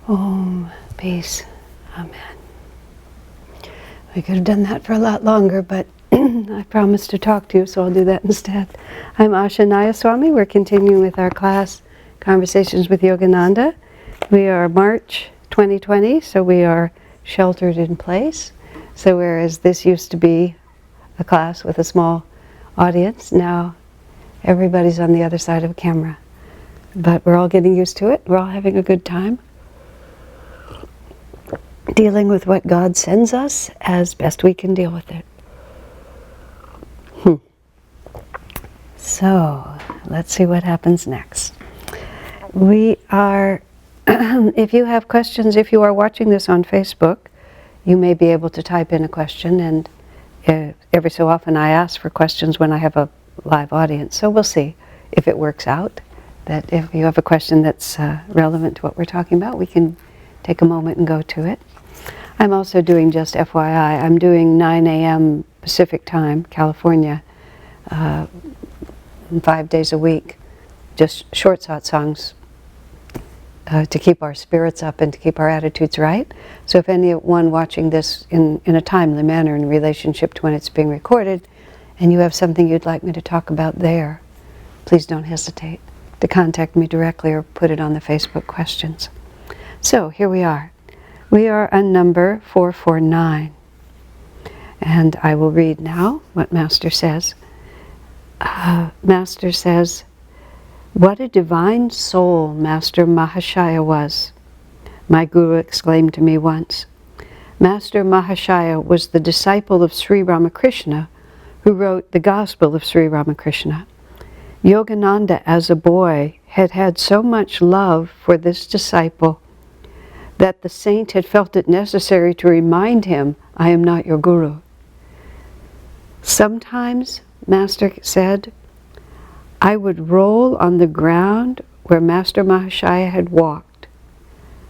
Om, peace. Amen. I could have done that for a lot longer, but I promised to talk to you, so I'll do that instead. I'm Asha Nayaswami. We're continuing with our class, Conversations with Yogananda. We are March 2020, so we are sheltered in place. So whereas this used to be a class with a small audience, now everybody's on the other side of a camera. But we're all getting used to it. We're all having a good time, dealing with what God sends us as best we can deal with it. So, let's see what happens next. We are, if you have questions, if you are watching this on Facebook, you may be able to type in a question, and every so often I ask for questions when I have a live audience. So we'll see if it works out, that if you have a question that's relevant to what we're talking about, we can take a moment and go to it. I'm also doing, just FYI, I'm doing 9 a.m. Pacific time, California, 5 days a week, just short satsangs to keep our spirits up and to keep our attitudes right. So if anyone watching this in a timely manner in relationship to when it's being recorded, and you have something you'd like me to talk about there, please don't hesitate to contact me directly or put it on the Facebook questions. So here we are. We are on number 449. And I will read now what Master says. Master says, "What a divine soul Master Mahashaya was," my Guru exclaimed to me once. Master Mahashaya was the disciple of Sri Ramakrishna, who wrote the Gospel of Sri Ramakrishna. Yogananda, as a boy, had had so much love for this disciple that the saint had felt it necessary to remind him, "I am not your Guru." Sometimes, Master said, I would roll on the ground where Master Mahashaya had walked.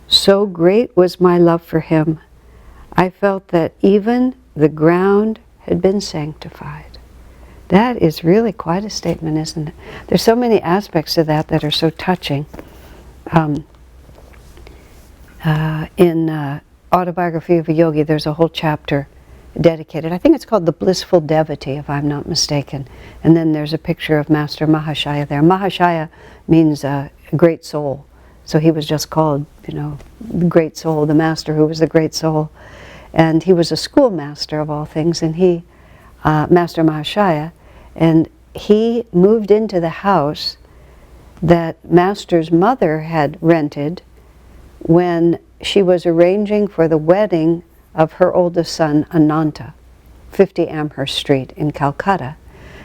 So great was my love for him, I felt that even the ground had been sanctified. That is really quite a statement, isn't it? There's so many aspects of that that are so touching. In Autobiography of a Yogi, there's a whole chapter dedicated. I think it's called The Blissful Devotee, if I'm not mistaken. And then there's a picture of Master Mahashaya there. Mahashaya means a great soul. So he was just called, the great soul, the master who was the great soul. And he was a schoolmaster of all things, and Master Mahashaya, and he moved into the house that Master's mother had rented when she was arranging for the wedding of her oldest son, Ananta, 50 Amherst Street in Calcutta.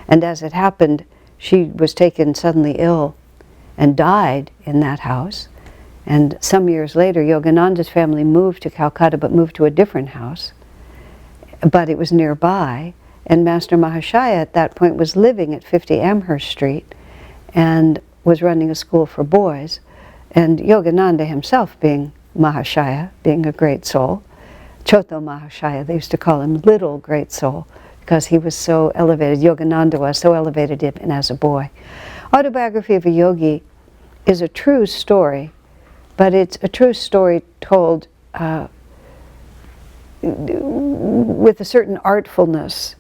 And as it happened, she was taken suddenly ill and died in that house. And some years later, Yogananda's family moved to Calcutta, but moved to a different house. But it was nearby, and Master Mahashaya at that point was living at 50 Amherst Street and was running a school for boys. And Yogananda himself, being Mahashaya, being a great soul, Choto Mahashaya, they used to call him Little Great Soul, because he was so elevated. Yogananda was so elevated even as a boy. Autobiography of a Yogi is a true story, but it's a true story told with a certain artfulness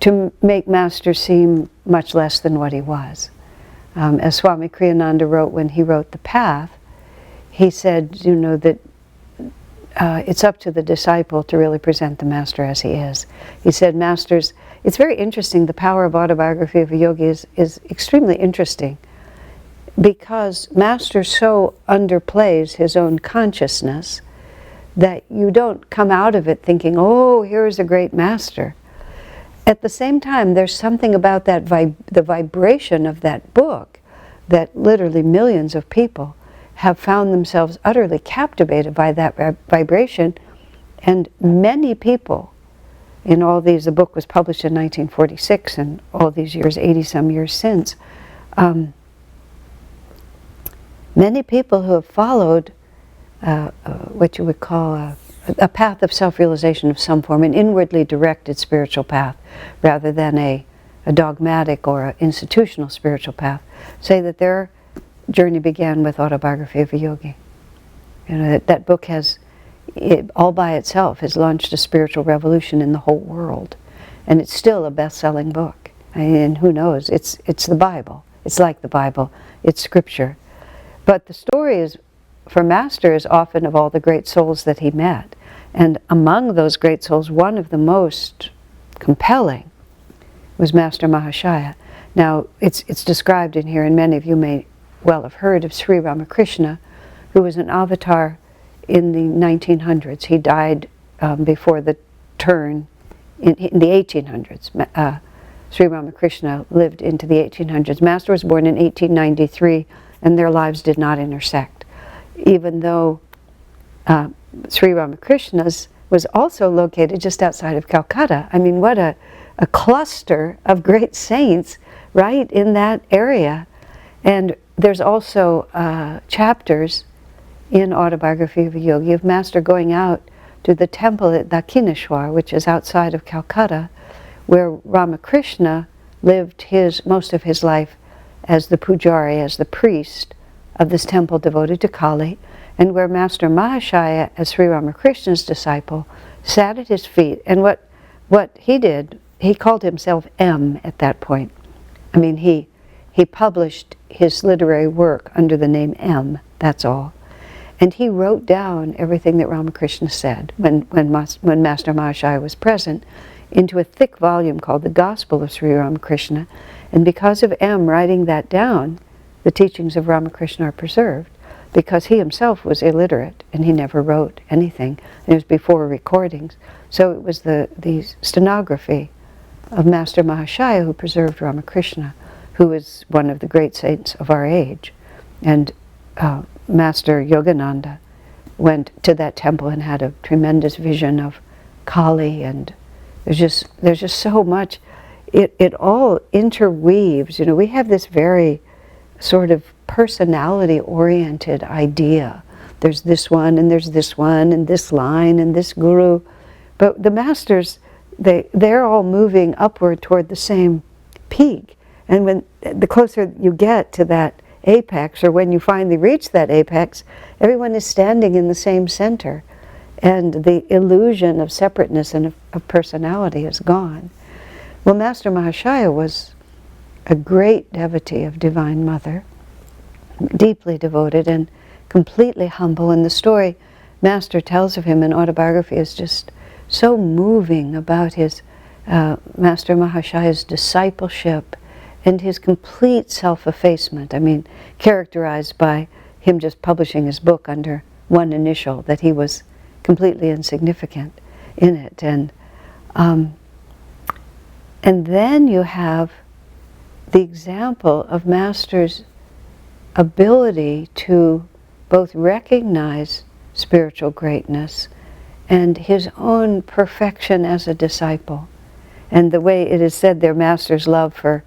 to make Master seem much less than what he was. As Swami Kriyananda wrote when he wrote The Path, he said, that it's up to the disciple to really present the Master as he is. He said, Masters, it's very interesting, the power of Autobiography of a Yogi is extremely interesting, because Master so underplays his own consciousness that you don't come out of it thinking, oh, here's a great Master. At the same time, there's something about that the vibration of that book that literally millions of people have found themselves utterly captivated by that vibration. And many people in all these, the book was published in 1946, and all these years, 80-some years since, many people who have followed what you would call a path of self-realization of some form, an inwardly directed spiritual path, rather than a dogmatic or an institutional spiritual path, say that their journey began with Autobiography of a Yogi. You know, that book has, it, all by itself, has launched a spiritual revolution in the whole world. And it's still a best-selling book. And who knows, it's the Bible. It's like the Bible. It's scripture. But the story is, for Master, is often of all the great souls that he met. And among those great souls, one of the most compelling was Master Mahashaya. Now, it's described in here, and many of you may well have heard of Sri Ramakrishna, who was an avatar in the 1900s. He died before the turn in the 1800s. Sri Ramakrishna lived into the 1800s. Master was born in 1893, and their lives did not intersect. Even though Sri Ramakrishna's was also located just outside of Calcutta. I mean, what a cluster of great saints right in that area. And there's also chapters in Autobiography of a Yogi of Master going out to the temple at Dakshineshwar, which is outside of Calcutta, where Ramakrishna lived most of his life as the pujari, as the priest of this temple devoted to Kali, and where Master Mahashaya, as Sri Ramakrishna's disciple, sat at his feet. And what he did, he called himself M at that point. I mean, he published his literary work under the name M, that's all. And he wrote down everything that Ramakrishna said when Master Mahashaya was present into a thick volume called the Gospel of Sri Ramakrishna. And because of M writing that down, the teachings of Ramakrishna are preserved, because he himself was illiterate and he never wrote anything. It was before recordings. So it was the stenography of Master Mahashaya who preserved Ramakrishna, who is one of the great saints of our age. And Master Yogananda went to that temple and had a tremendous vision of Kali, and there's just so much. It all interweaves. You know, we have this very sort of personality-oriented idea. There's this one, and there's this one, and this line, and this guru. But the masters, they're all moving upward toward the same peak. And when the closer you get to that apex, or when you finally reach that apex, everyone is standing in the same center. And the illusion of separateness and of personality is gone. Well, Master Mahashaya was a great devotee of Divine Mother, deeply devoted and completely humble. And the story Master tells of him in Autobiography is just so moving about his Master Mahashaya's discipleship and his complete self-effacement. I mean, characterized by him just publishing his book under one initial, that he was completely insignificant in it. And then you have the example of Master's ability to both recognize spiritual greatness and his own perfection as a disciple. And the way it is said there, Master's love for,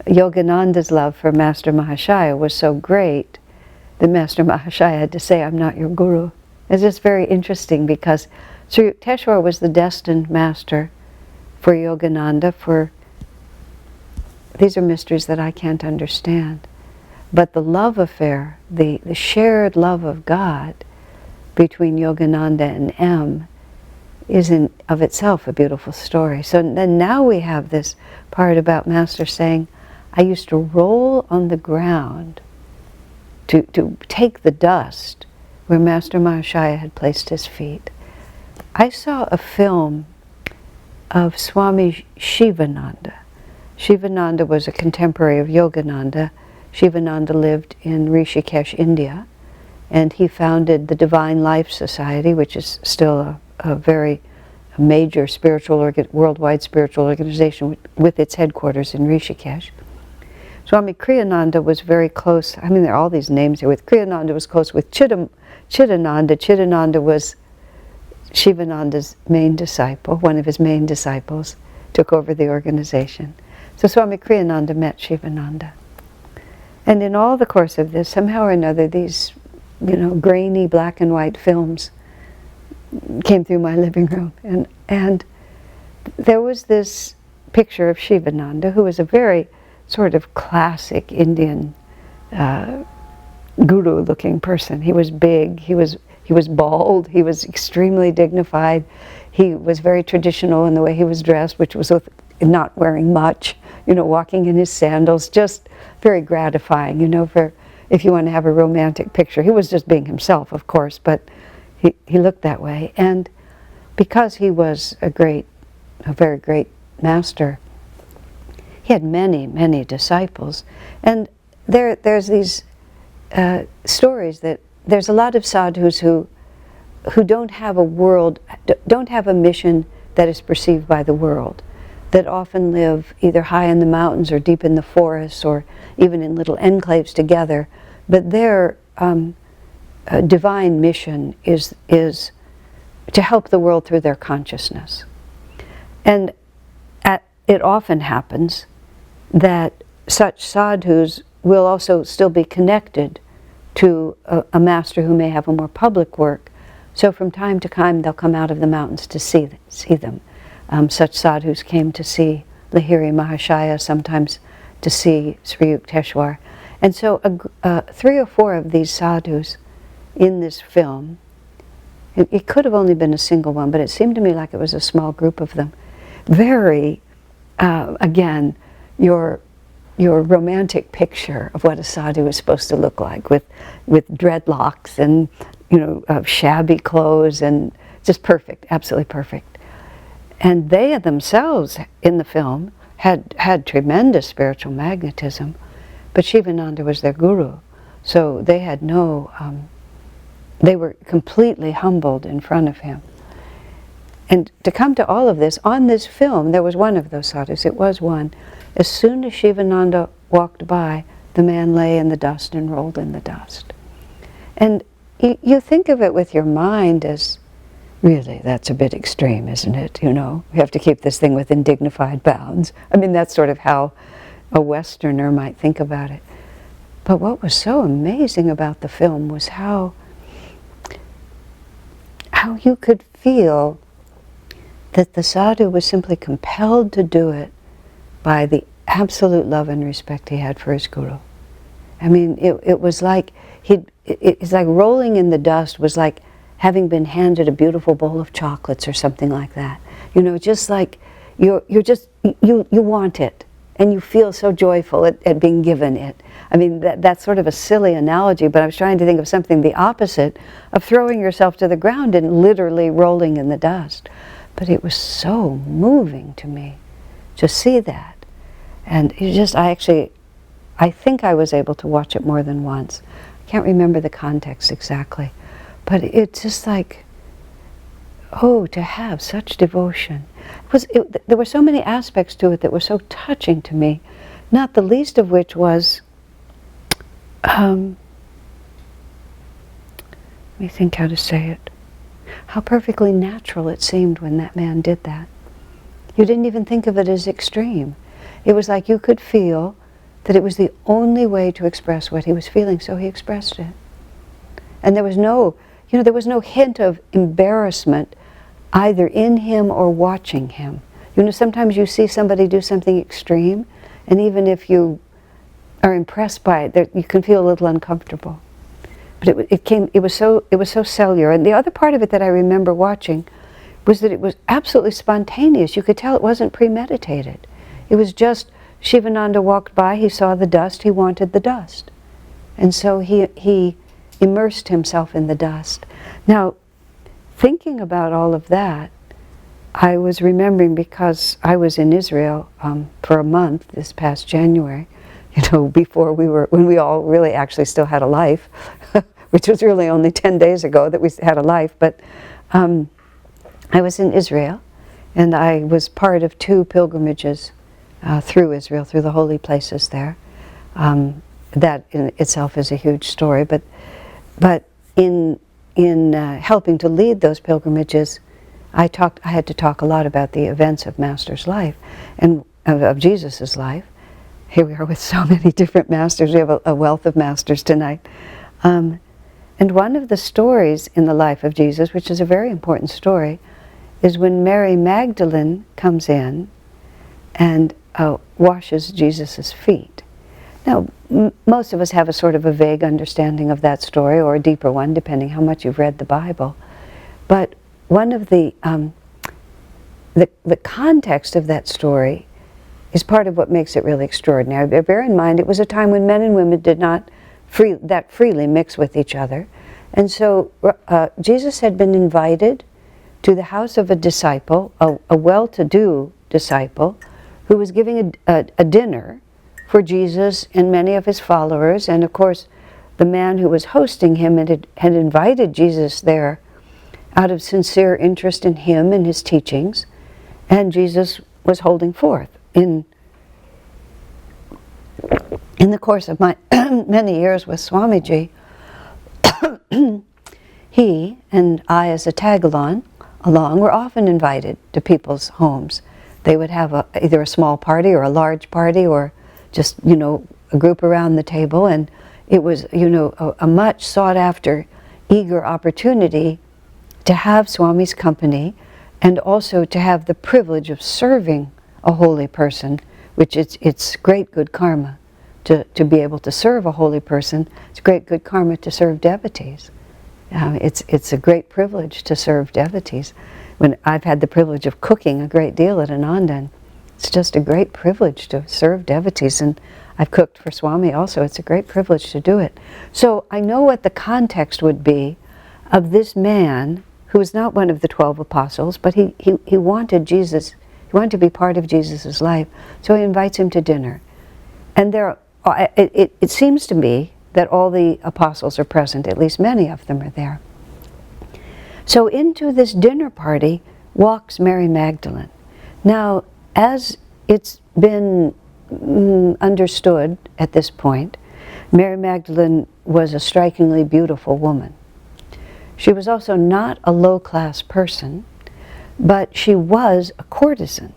Yogananda's love for Master Mahashaya was so great that Master Mahashaya had to say, "I'm not your guru." It's just very interesting, because Sri Yukteswar was the destined master for Yogananda, for these are mysteries that I can't understand. But the love affair, the shared love of God between Yogananda and M is in of itself a beautiful story. So then now we have this part about Master saying, I used to roll on the ground to take the dust where Master Mahashaya had placed his feet. I saw a film of Swami Shivananda. Shivananda was a contemporary of Yogananda. Shivananda lived in Rishikesh, India, and he founded the Divine Life Society, which is still a very major worldwide spiritual organization with its headquarters in Rishikesh. Swami Kriyananda was very close. I mean, there are all these names here. Kriyananda was close with Chidananda. Chidananda was Shivananda's main disciple, one of his main disciples, took over the organization. So Swami Kriyananda met Shivananda. And in all the course of this, somehow or another, these, grainy black and white films came through my living room. And there was this picture of Shivananda, who was a very sort of classic Indian guru-looking person. He was big, he was bald, he was extremely dignified. He was very traditional in the way he was dressed, which was with not wearing much, walking in his sandals, just very gratifying, for if you want to have a romantic picture. He was just being himself, of course, but he looked that way. And because he was a very great master, he had many, many disciples. And there's these stories that there's a lot of sadhus who don't have a mission that is perceived by the world, that often live either high in the mountains or deep in the forests or even in little enclaves together, but their divine mission is to help the world through their consciousness. And it often happens that such sadhus will also still be connected to a master who may have a more public work. So from time to time they'll come out of the mountains to see them. Such sadhus came to see Lahiri Mahashaya, sometimes to see Sri Yukteswar. And so 3 or 4 of these sadhus in this film, it could have only been a single one, but it seemed to me like it was a small group of them. Very, again, your romantic picture of what a sadhu is supposed to look like, with dreadlocks and shabby clothes, and just perfect, absolutely perfect. And they themselves in the film had tremendous spiritual magnetism, but Shivananda was their guru, so they had they were completely humbled in front of him. And to come to all of this, on this film, there was one of those sadhus, it was one. As soon as Shivananda walked by, the man lay in the dust and rolled in the dust. And you think of it with your mind as, really, that's a bit extreme, isn't it? We have to keep this thing within dignified bounds. I mean, that's sort of how a Westerner might think about it. But what was so amazing about the film was how you could feel that the sadhu was simply compelled to do it by the absolute love and respect he had for his guru. I mean, it was like it's like rolling in the dust was like having been handed a beautiful bowl of chocolates or something like that. Just like you want it, and you feel so joyful at being given it. I mean, that's sort of a silly analogy, but I was trying to think of something the opposite of throwing yourself to the ground and literally rolling in the dust. But it was so moving to me to see that. And I think I was able to watch it more than once. I can't remember the context exactly. But it's just like, to have such devotion. There were so many aspects to it that were so touching to me, not the least of which was, let me think how to say it, how perfectly natural it seemed when that man did that. You didn't even think of it as extreme. It was like you could feel that it was the only way to express what he was feeling, so he expressed it. And there was no hint of embarrassment either in him or watching him. Sometimes you see somebody do something extreme, and even if you are impressed by it, you can feel a little uncomfortable. But it was so cellular. And the other part of it that I remember watching was that it was absolutely spontaneous. You could tell it wasn't premeditated. It was just Shivananda walked by, he saw the dust, he wanted the dust. And so he immersed himself in the dust. Now, thinking about all of that, I was remembering, because I was in Israel for a month this past January, when we all really actually still had a life, which was really only 10 days ago that we had a life, but I was in Israel, and I was part of 2 pilgrimages through Israel, through the holy places there. That in itself is a huge story, but in helping to lead those pilgrimages, I had to talk a lot about the events of Master's life and of Jesus's life. Here we are with so many different masters. We have a wealth of masters tonight. And one of the stories in the life of Jesus, which is a very important story, is when Mary Magdalene comes in and washes Jesus' feet. Now, most of us have a sort of a vague understanding of that story, or a deeper one, depending how much you've read the Bible. But one of the context of that story is part of what makes it really extraordinary. Bear in mind, it was a time when men and women did not freely mix with each other. And so Jesus had been invited to the house of a disciple, a well-to-do disciple, who was giving a dinner for Jesus and many of his followers. And of course, the man who was hosting him had invited Jesus there out of sincere interest in him and his teachings. And Jesus was holding forth. In the course of my many years with Swamiji, he and I, as a tag-along, were often invited to people's homes. They would have either a small party or a large party, or just, a group around the table. And it was, a much sought-after, eager opportunity to have Swami's company, and also to have the privilege of serving a holy person, which it's great good karma to be able to serve a holy person. It's great good karma to serve devotees. It's a great privilege to serve devotees. When I've had the privilege of cooking a great deal at Anandan, it's just a great privilege to serve devotees. And I've cooked for Swami also. It's a great privilege to do it. So I know what the context would be of this man who was not one of the 12 apostles, but he wanted Jesus. He wanted to be part of Jesus' life. So he invites him to dinner. And it seems to me that all the apostles are present, at least many of them are there. So into this dinner party walks Mary Magdalene. Now, as it's been understood at this point, Mary Magdalene was a strikingly beautiful woman. She was also not a low-class person, but she was a courtesan.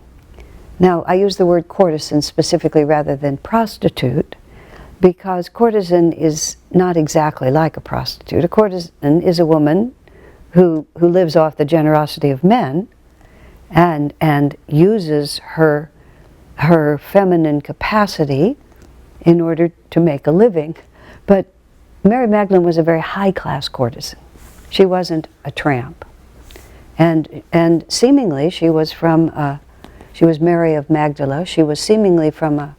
Now, I use the word courtesan specifically rather than prostitute, because courtesan is not exactly like a prostitute. A courtesan is a woman who lives off the generosity of men and uses her feminine capacity in order to make a living. But Mary Magdalene was a very high-class courtesan. She wasn't a tramp. And seemingly she was Mary of Magdala. She was seemingly from a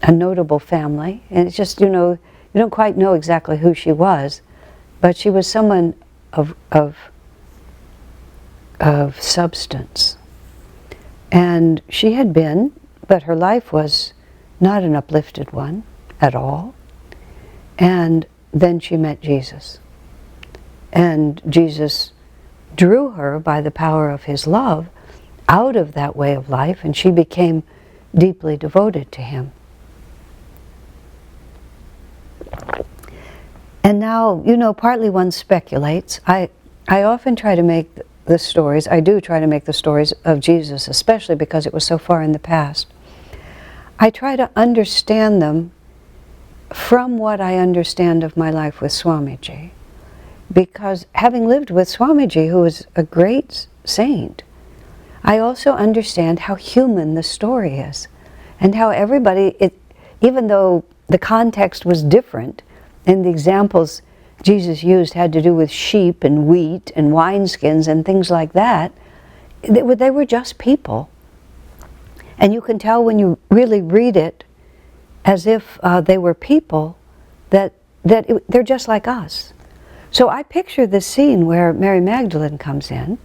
notable family. And it's just, you don't quite know exactly who she was, but she was someone of substance. And she had been, but her life was not an uplifted one at all. And then she met Jesus. And Jesus drew her by the power of his love out of that way of life, and she became deeply devoted to him. And now, partly one speculates. I often try to make the stories, I do try to make the stories of Jesus, especially because it was so far in the past. I try to understand them from what I understand of my life with Swamiji. Because having lived with Swamiji, who was a great saint, I also understand how human the story is, and how everybody, even though the context was different, and the examples Jesus used had to do with sheep and wheat and wineskins and things like that, they were just people. And you can tell when you really read it as if they were people, that they're just like us. So I picture this scene where Mary Magdalene comes in.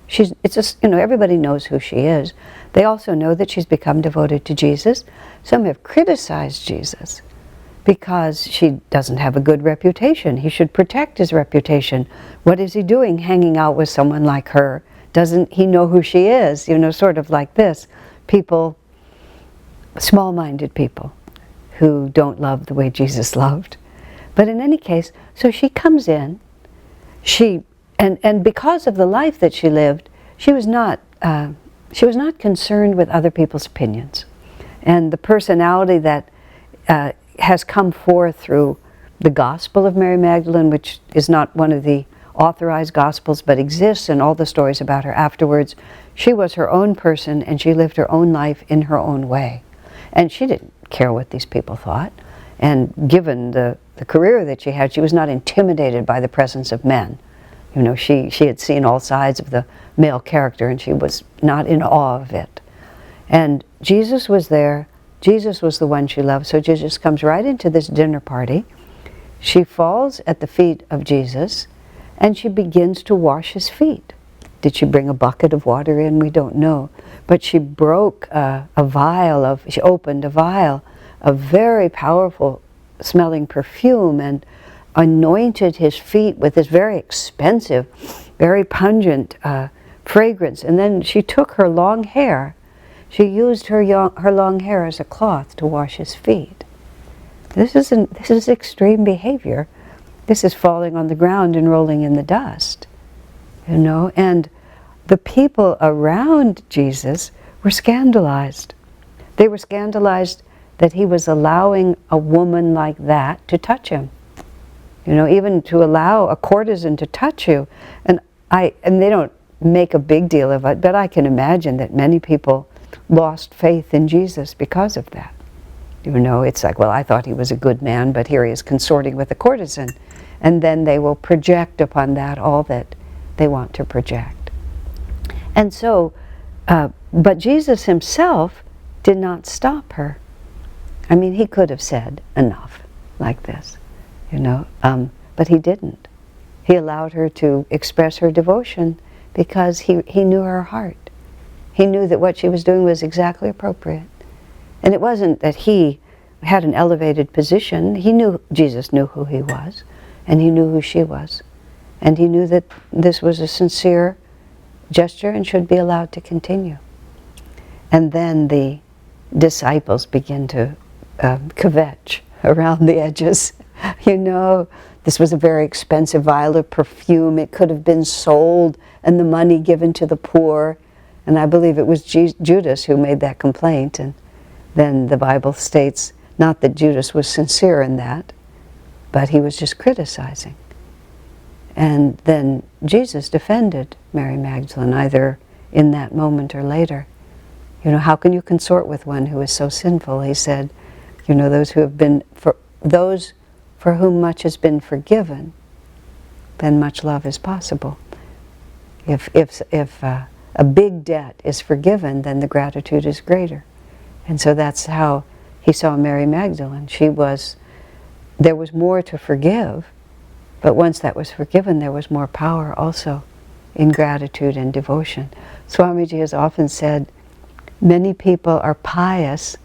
Everybody knows who she is. They also know that she's become devoted to Jesus. Some have criticized Jesus because she doesn't have a good reputation. He should protect his reputation. What is he doing hanging out with someone like her? Doesn't he know who she is? Sort of like this. People, small-minded people who don't love the way Jesus loved. But in any case, so she comes in. And because of the life that she lived, she was not concerned with other people's opinions. And the personality that has come forth through the Gospel of Mary Magdalene, which is not one of the authorized Gospels, but exists in all the stories about her afterwards, she was her own person, and she lived her own life in her own way. And she didn't care what these people thought. And given the career that she had, she was not intimidated by the presence of men. You know, she had seen all sides of the male character, and she was not in awe of it. And Jesus was there. Jesus was the one she loved. So Jesus comes right into this dinner party. She falls at the feet of Jesus, and she begins to wash his feet. Did she bring a bucket of water in? We don't know. But she broke she opened a vial of very powerful smelling perfume and anointed his feet with this very expensive, very pungent fragrance. And then she took her long hair. She used her long hair as a cloth to wash his feet. This is extreme behavior. This is falling on the ground and rolling in the dust. You know, and the people around Jesus were scandalized. They were scandalized that he was allowing a woman like that to touch him. You know, even to allow a courtesan to touch you. And they don't make a big deal of it, but I can imagine that many people lost faith in Jesus because of that. You know, it's like, well, I thought he was a good man, but here he is consorting with a courtesan. And then they will project upon that all that they want to project. And so, but Jesus himself did not stop her. I mean, he could have said enough like this, you know, but he didn't. He allowed her to express her devotion because he knew her heart. He knew that what she was doing was exactly appropriate. And it wasn't that he had an elevated position. He knew, Jesus knew who he was, and he knew who she was. And he knew that this was a sincere gesture and should be allowed to continue. And then the disciples begin to kvetch around the edges. You know, this was a very expensive vial of perfume. It could have been sold and the money given to the poor. And I believe it was Judas who made that complaint. And then the Bible states, not that Judas was sincere in that, but he was just criticizing. And then Jesus defended Mary Magdalene, either in that moment or later. You know, how can you consort with one who is so sinful? He said, you know, those for whom much has been forgiven, then much love is possible. If a big debt is forgiven, then the gratitude is greater. And so that's how he saw Mary Magdalene. There was more to forgive, but once that was forgiven, there was more power also in gratitude and devotion. Swamiji has often said, many people are pious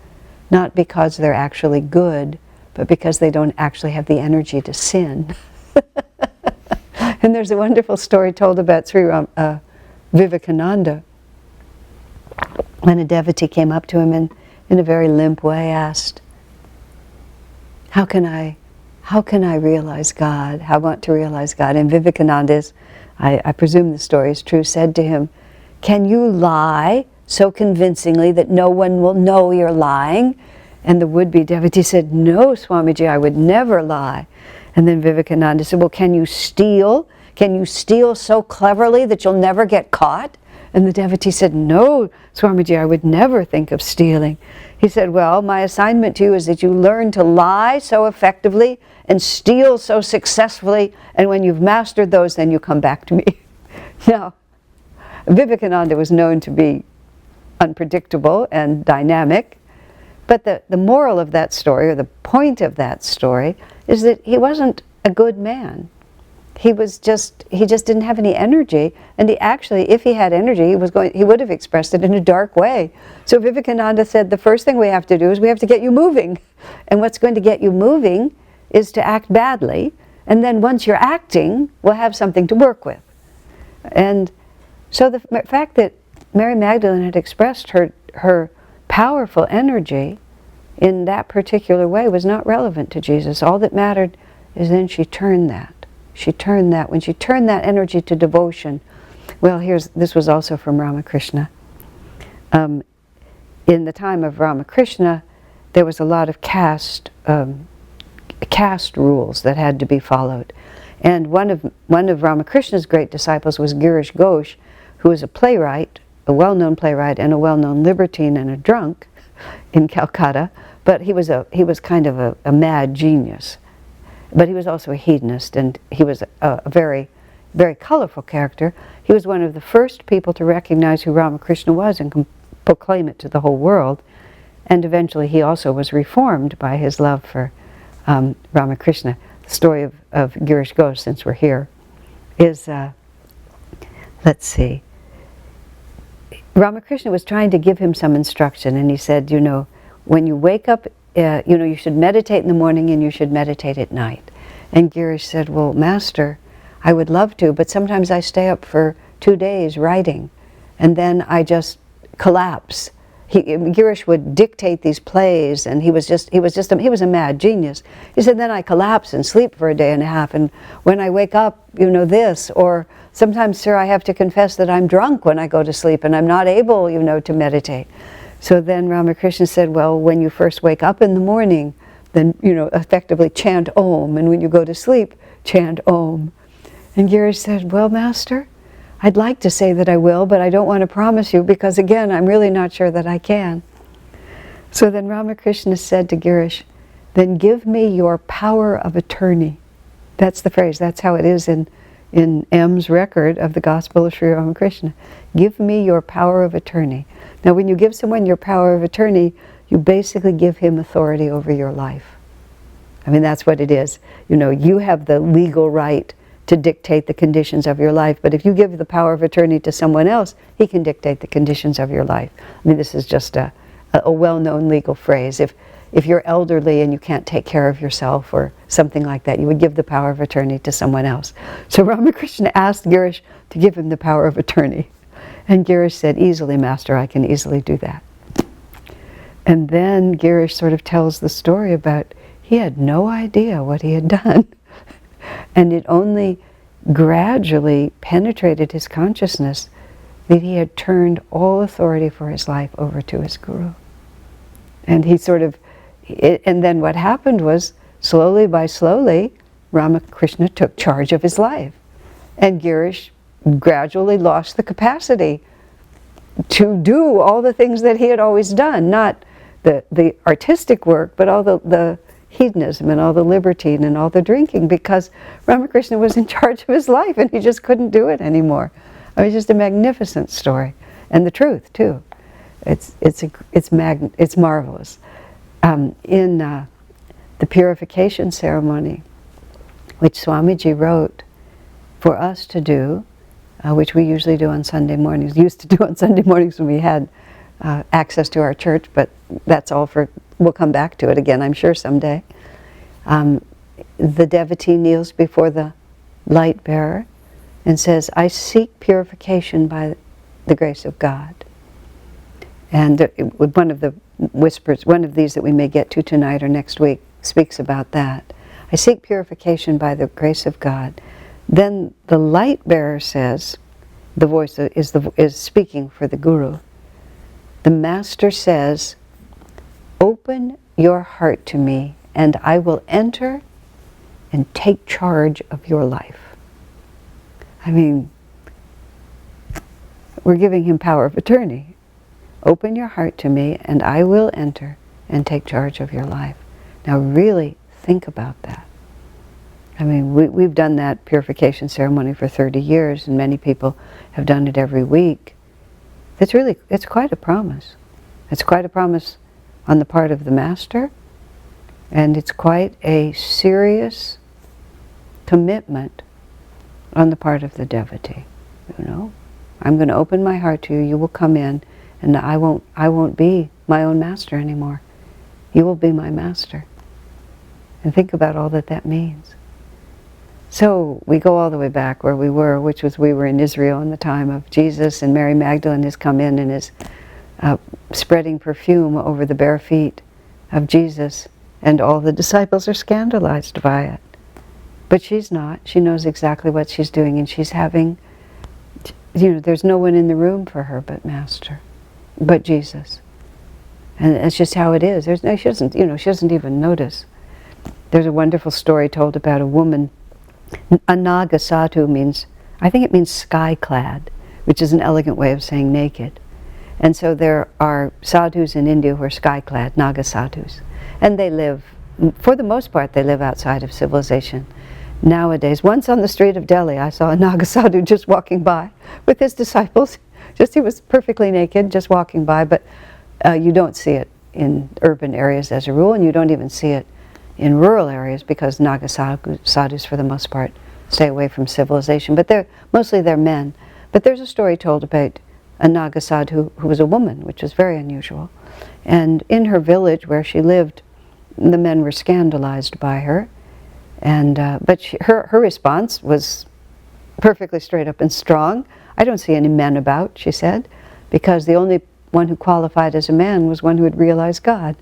not because they're actually good, but because they don't actually have the energy to sin. And there's a wonderful story told about Sri Vivekananda, when a devotee came up to him and in a very limp way asked, how can I realize God? How I want to realize God? And Vivekananda, I presume the story is true, said to him, can you lie so convincingly that no one will know you're lying? And the would-be devotee said, no, Swamiji, I would never lie. And then Vivekananda said, well, can you steal? Can you steal so cleverly that you'll never get caught? And the devotee said, no, Swamiji, I would never think of stealing. He said, well, my assignment to you is that you learn to lie so effectively and steal so successfully, and when you've mastered those, then you come back to me. Now, Vivekananda was known to be unpredictable and dynamic, but the moral of that story, or the point of that story, is that he wasn't a good man. He just didn't have any energy, and he actually, if he had energy, he would have expressed it in a dark way. So Vivekananda said, the first thing we have to do is we have to get you moving. And what's going to get you moving is to act badly, and then once you're acting, we'll have something to work with. And so the fact that Mary Magdalene had expressed her powerful energy in that particular way was not relevant to Jesus. All that mattered is then she turned that. When she turned that energy to devotion. Well, this was also from Ramakrishna. In the time of Ramakrishna, there was a lot of caste rules that had to be followed. And one of Ramakrishna's great disciples was Girish Ghosh, who was a playwright, a well-known playwright, and a well-known libertine and a drunk in Calcutta, But he was kind of a mad genius. But he was also a hedonist, and he was a very, very colorful character. He was one of the first people to recognize who Ramakrishna was and proclaim it to the whole world. And eventually he also was reformed by his love for Ramakrishna. The story of Girish Ghosh, since we're here, is, let's see, Ramakrishna was trying to give him some instruction, and he said, you know, when you wake up, you know, you should meditate in the morning and you should meditate at night. And Girish said, well, Master, I would love to, but sometimes I stay up for 2 days writing, and then I just collapse. Girish would dictate these plays, and he was a mad genius. He said, then I collapse and sleep for a day and a half, and when I wake up, you know, this, or sometimes, sir, I have to confess that I'm drunk when I go to sleep, and I'm not able, you know, to meditate. So then Ramakrishna said, well, when you first wake up in the morning, then, you know, effectively chant Om, and when you go to sleep, chant Om. And Girish said, well, Master, I'd like to say that I will, but I don't want to promise you, because again, I'm really not sure that I can. So then Ramakrishna said to Girish, then give me your power of attorney. That's the phrase, that's how it is in M's record of the Gospel of Sri Ramakrishna. Give me your power of attorney. Now when you give someone your power of attorney, you basically give him authority over your life. I mean, that's what it is. You know, you have the legal right to dictate the conditions of your life, but if you give the power of attorney to someone else, he can dictate the conditions of your life. I mean, this is just a well-known legal phrase. If you're elderly and you can't take care of yourself or something like that, you would give the power of attorney to someone else. So Ramakrishna asked Girish to give him the power of attorney. And Girish said, easily, Master, I can easily do that. And then Girish sort of tells the story about he had no idea what he had done. And it only gradually penetrated his consciousness that he had turned all authority for his life over to his guru. And he sort of, and then what happened was, slowly by slowly, Ramakrishna took charge of his life. And Girish gradually lost the capacity to do all the things that he had always done, not the artistic work, but all the hedonism and all the libertine and all the drinking, because Ramakrishna was in charge of his life and he just couldn't do it anymore. It was just a magnificent story, and the truth too. It's marvelous. In the purification ceremony, which Swamiji wrote for us to do, which we usually do on Sunday mornings, used to do on Sunday mornings when we had access to our church, but that's all for, we'll come back to it again, I'm sure, someday. The devotee kneels before the light bearer and says, I seek purification by the grace of God. And one of the whispers, one of these that we may get to tonight or next week, speaks about that. I seek purification by the grace of God. Then the light bearer says, the voice is speaking for the guru. The master says, open your heart to me and I will enter and take charge of your life. I mean, we're giving him power of attorney. Open your heart to me and I will enter and take charge of your life. Now really think about that. I mean, we've done that purification ceremony for 30 years and many people have done it every week. It's quite a promise. It's quite a promise on the part of the master, and it's quite a serious commitment on the part of the devotee. You know, I'm going to open my heart to you, you will come in, and I won't be my own master anymore. You will be my master. And think about all that that means. So we go all the way back where we were, which was we were in Israel in the time of Jesus, and Mary Magdalene has come in and is spreading perfume over the bare feet of Jesus, and all the disciples are scandalized by it. But she's not. She knows exactly what she's doing, and she's having, you know, there's no one in the room for her but Master, but Jesus. And it's just how it is. She doesn't even notice. There's a wonderful story told about a woman. Anagasatu means, I think it means sky-clad, which is an elegant way of saying naked. And so there are sadhus in India who are sky-clad, Naga sadhus. And they live, for the most part, they live outside of civilization. Nowadays, once on the street of Delhi, I saw a Naga sadhu just walking by with his disciples. He was perfectly naked, just walking by, but you don't see it in urban areas as a rule, and you don't even see it in rural areas because Naga sadhus, for the most part, stay away from civilization. But mostly they're men. But there's a story told about a Naga sadhu who was a woman, which was very unusual. And in her village where she lived, the men were scandalized by her. And but her response was perfectly straight up and strong. I don't see any men about, she said, because the only one who qualified as a man was one who had realized God.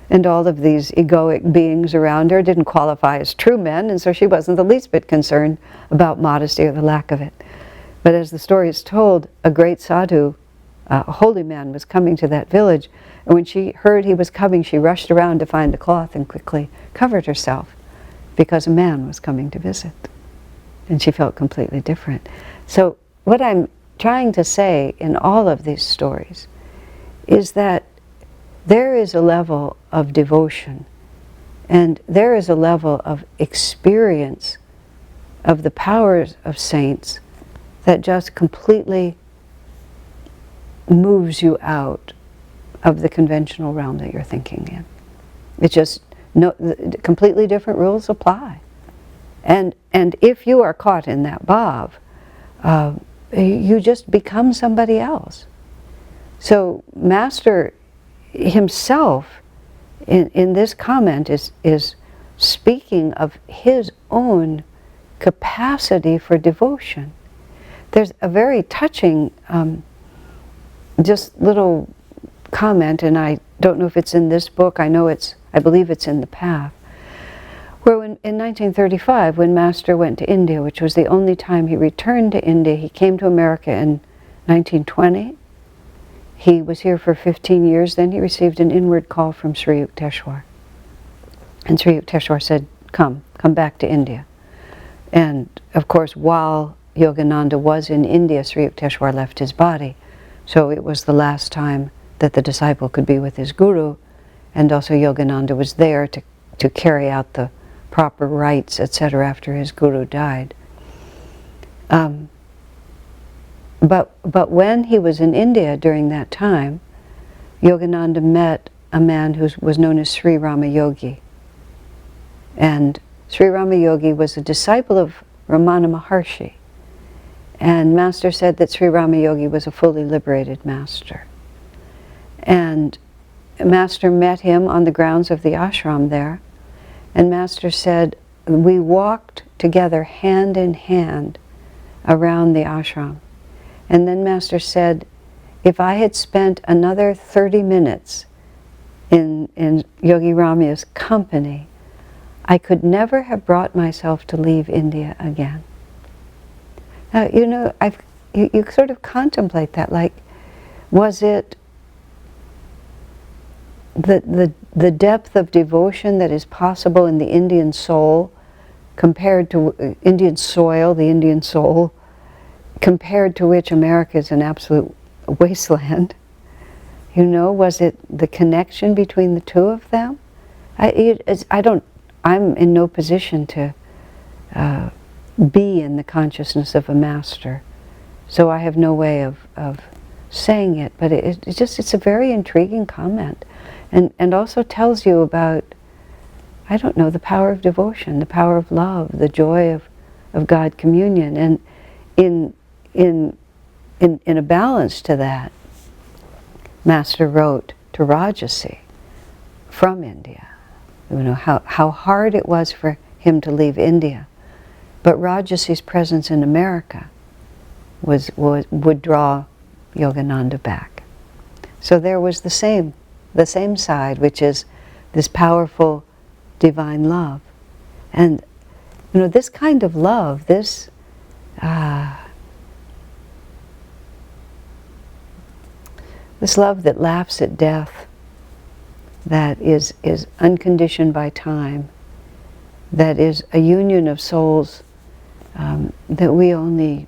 And all of these egoic beings around her didn't qualify as true men, and so she wasn't the least bit concerned about modesty or the lack of it. But as the story is told, a great sadhu, a holy man, was coming to that village, and when she heard he was coming, she rushed around to find a cloth and quickly covered herself, because a man was coming to visit. And she felt completely different. So what I'm trying to say in all of these stories is that there is a level of devotion and there is a level of experience of the powers of saints that just completely moves you out of the conventional realm that you're thinking in. It's just completely different rules apply. And if you are caught in that bhav, you just become somebody else. So Master himself in this comment is speaking of his own capacity for devotion. There's a very touching just little comment, and I don't know if it's in this book, I believe it's in the Path, where in 1935, when Master went to India, which was the only time he returned to India, he came to America in 1920. He was here for 15 years, then he received an inward call from Sri Yukteswar. And Sri Yukteswar said, come back to India. And of course, while Yogananda was in India, Sri Yukteswar left his body. So it was the last time that the disciple could be with his guru, and also Yogananda was there to carry out the proper rites, etc., after his guru died. But when he was in India during that time, Yogananda met a man who was known as Sri Rama Yogi. And Sri Rama Yogi was a disciple of Ramana Maharshi. And Master said that Sri Rama Yogi was a fully liberated master. And Master met him on the grounds of the ashram there. And Master said, we walked together hand in hand around the ashram. And then Master said, if I had spent another 30 minutes in Yogi Rama's company, I could never have brought myself to leave India again. Now, you know, you sort of contemplate that, like, was it the depth of devotion that is possible in the Indian soul compared to Indian soil, the Indian soul, compared to which America is an absolute wasteland? You know, was it the connection between the two of them? I'm in no position to be in the consciousness of a master, so I have no way of saying it, but it's a very intriguing comment, and also tells you about, I don't know, the power of devotion, the power of love, the joy of God communion. And in a balance to that, Master wrote to Rajasi from India, you know, how hard it was for him to leave India, but Rajasi's presence in America would draw Yogananda back. So there was the same side, which is this powerful divine love. And you know, this kind of love, this love that laughs at death, that is unconditioned by time, that is a union of souls that we only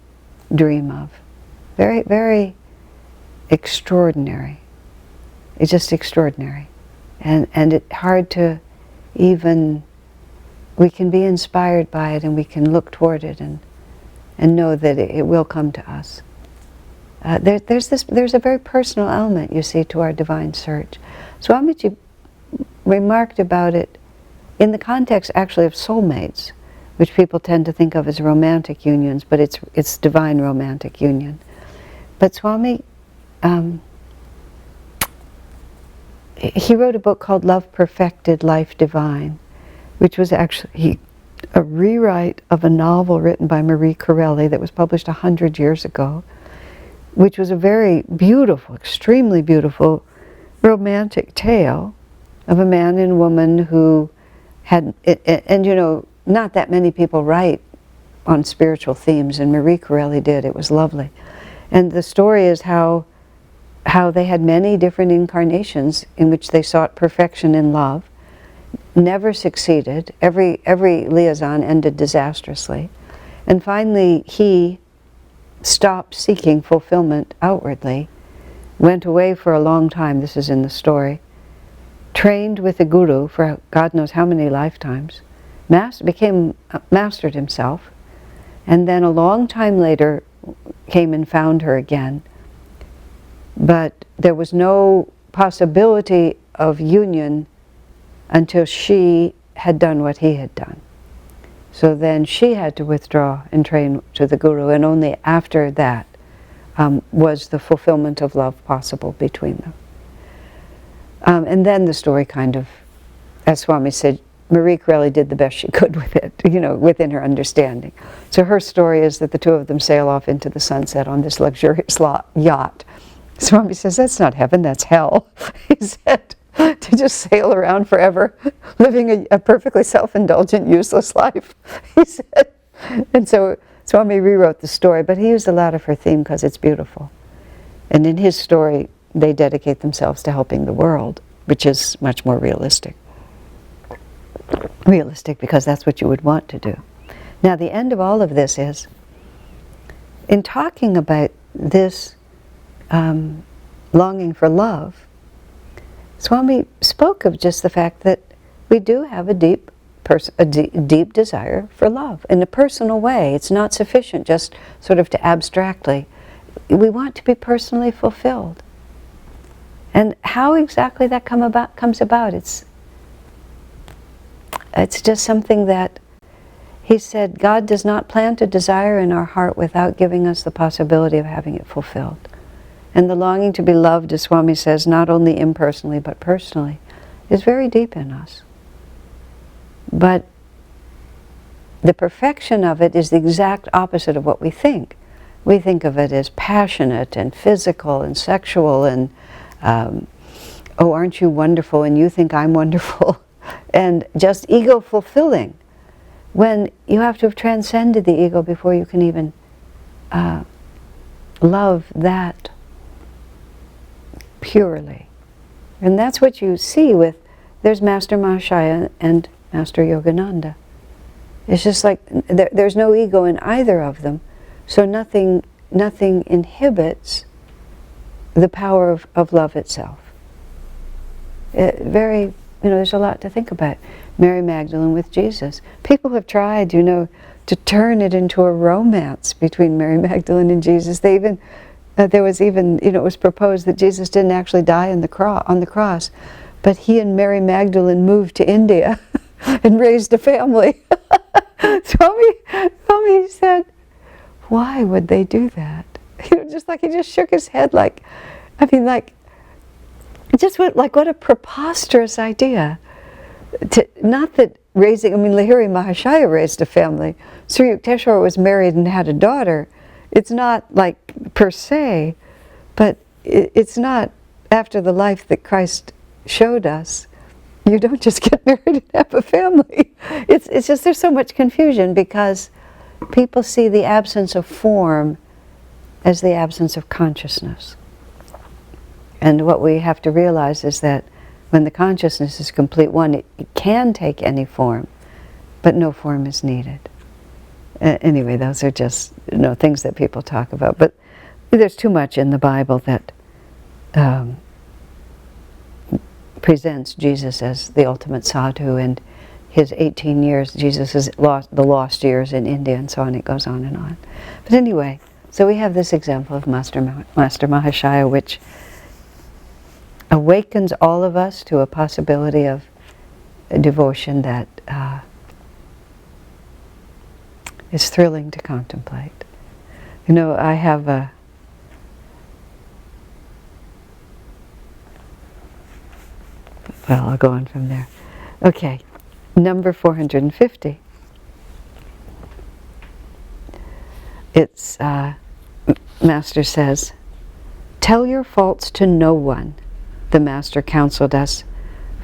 dream of. Very, very extraordinary. It's just extraordinary. And it's hard to even, we can be inspired by it and we can look toward it and know that it will come to us. There's a very personal element, you see, to our divine search. Swamiji remarked about it in the context actually of soulmates, which people tend to think of as romantic unions, but it's divine romantic union. But Swami, he wrote a book called Love Perfected, Life Divine, which was actually a rewrite of a novel written by Marie Corelli that was published 100 years ago, which was a very beautiful, extremely beautiful romantic tale of a man and woman who had, and you know, not that many people write on spiritual themes, and Marie Corelli did. It was lovely. And the story is how they had many different incarnations in which they sought perfection in love, never succeeded. Every liaison ended disastrously. And finally, he stopped seeking fulfillment outwardly, went away for a long time, this is in the story, trained with a guru for God knows how many lifetimes, mastered himself, and then a long time later came and found her again. But there was no possibility of union until she had done what he had done. So then she had to withdraw and train to the guru, and only after that was the fulfillment of love possible between them. And then the story kind of, as Swami said, Marie Corelli did the best she could with it, you know, within her understanding. So her story is that the two of them sail off into the sunset on this luxurious yacht. Swami says, that's not heaven, that's hell. He said, to just sail around forever, living a perfectly self-indulgent, useless life, he said. And so Swami rewrote the story, but he used a lot of her theme because it's beautiful. And in his story, they dedicate themselves to helping the world, which is much more realistic. Realistic because that's what you would want to do. Now, the end of all of this is, in talking about this longing for love, Swami spoke of just the fact that we do have a deep desire for love in a personal way. It's not sufficient just sort of to abstractly. We want to be personally fulfilled. And how exactly that comes about, it's just something that he said, God does not plant a desire in our heart without giving us the possibility of having it fulfilled. And the longing to be loved, as Swami says, not only impersonally but personally, is very deep in us. But the perfection of it is the exact opposite of what we think. We think of it as passionate and physical and sexual and, oh, aren't you wonderful, and you think I'm wonderful, and just ego-fulfilling, when you have to have transcended the ego before you can even love that purely. And that's what you see with, there's Master Mahashaya and Master Yogananda. It's just like, there's no ego in either of them, so nothing inhibits the power of love itself. There's a lot to think about. Mary Magdalene with Jesus. People have tried, to turn it into a romance between Mary Magdalene and Jesus. They even, there was even, it was proposed that Jesus didn't actually die on the cross, but he and Mary Magdalene moved to India and raised a family. Swami said, why would they do that? Just like he just shook his head what a preposterous idea. Not that raising, Lahiri Mahashaya raised a family. Sri Yukteswar was married and had a daughter. It's not like per se, but it's not after the life that Christ showed us. You don't just get married and have a family. It's just there's so much confusion because people see the absence of form as the absence of consciousness. And what we have to realize is that when the consciousness is complete one, it can take any form, but no form is needed. Anyway, those are just things that people talk about. But there's too much in the Bible that presents Jesus as the ultimate sadhu, and his 18 years, Jesus is the lost years in India, and so on. It goes on and on. But anyway, so we have this example of Master Mahashaya, which awakens all of us to a possibility of devotion that is thrilling to contemplate. You know, I have a well, I'll go on from there. Okay, number 450. It's, Master says, "Tell your faults to no one," the Master counseled us,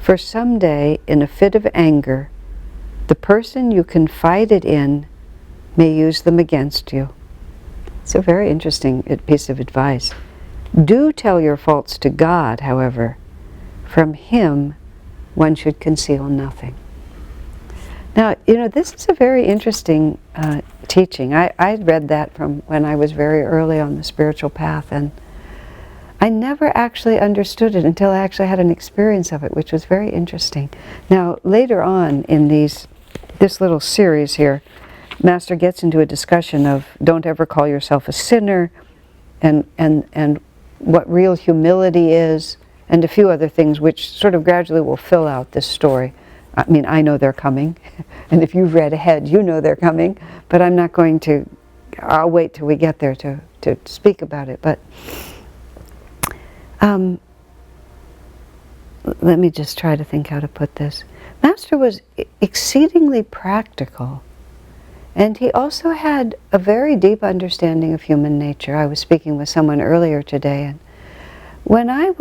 "for someday, in a fit of anger, the person you confided in may use them against you." It's a very interesting piece of advice. "Do tell your faults to God, however. From Him, one should conceal nothing." Now, you know, this is a very interesting teaching. I read that from when I was very early on the spiritual path, and I never actually understood it until I actually had an experience of it, which was very interesting. Now, later on in this little series here, Master gets into a discussion of don't ever call yourself a sinner, and what real humility is, and a few other things which sort of gradually will fill out this story. I mean, I know they're coming, and if you've read ahead, you know they're coming, but I'm not going to, I'll wait till we get there to speak about it. But let me just try to think how to put this. Master was exceedingly practical, and he also had a very deep understanding of human nature. I was speaking with someone earlier today, and when I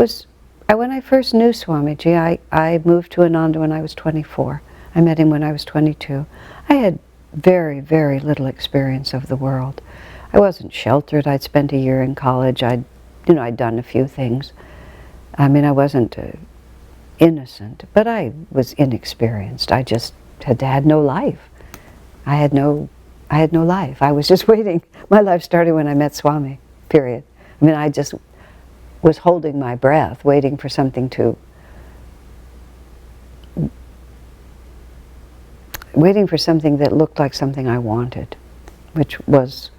first knew Swamiji, I moved to Ananda when I was 24. I met him when I was 22. I had very, very little experience of the world. I wasn't sheltered. I'd spent a year in college. I'd done a few things. I mean, I wasn't innocent, but I was inexperienced. I just had no life. I had no life. I was just waiting. My life started when I met Swami, period. I mean, I just was holding my breath, waiting for something that looked like something I wanted, which was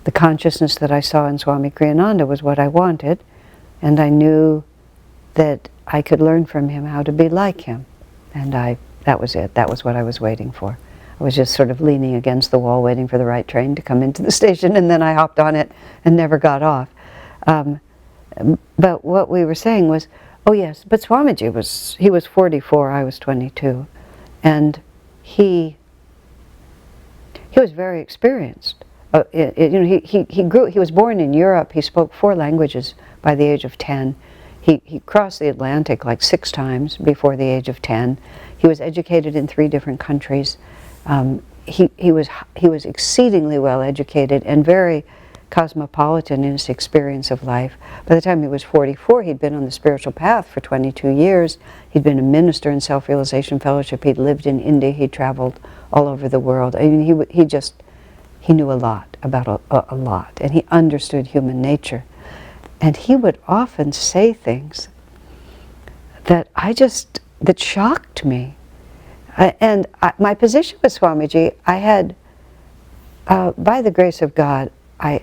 the consciousness that I saw in Swami Kriyananda was what I wanted, and I knew that I could learn from him how to be like him, and that was it. That was what I was waiting for. I was just sort of leaning against the wall, waiting for the right train to come into the station, and then I hopped on it and never got off. But what we were saying was, oh yes, but Swamiji was 44, I was 22, and he was very experienced. He was born in Europe. He spoke 4 languages by the age of 10. He crossed the Atlantic like 6 times before the age of 10. He was educated in 3 different countries. He was exceedingly well educated and very cosmopolitan in his experience of life. By the time he was 44, he'd been on the spiritual path for 22 years. He'd been a minister in Self-Realization Fellowship. He'd lived in India. He'd traveled all over the world. I mean, he knew a lot about a lot, and he understood human nature. And he would often say things that that shocked me. My position with Swamiji, I had, by the grace of God, I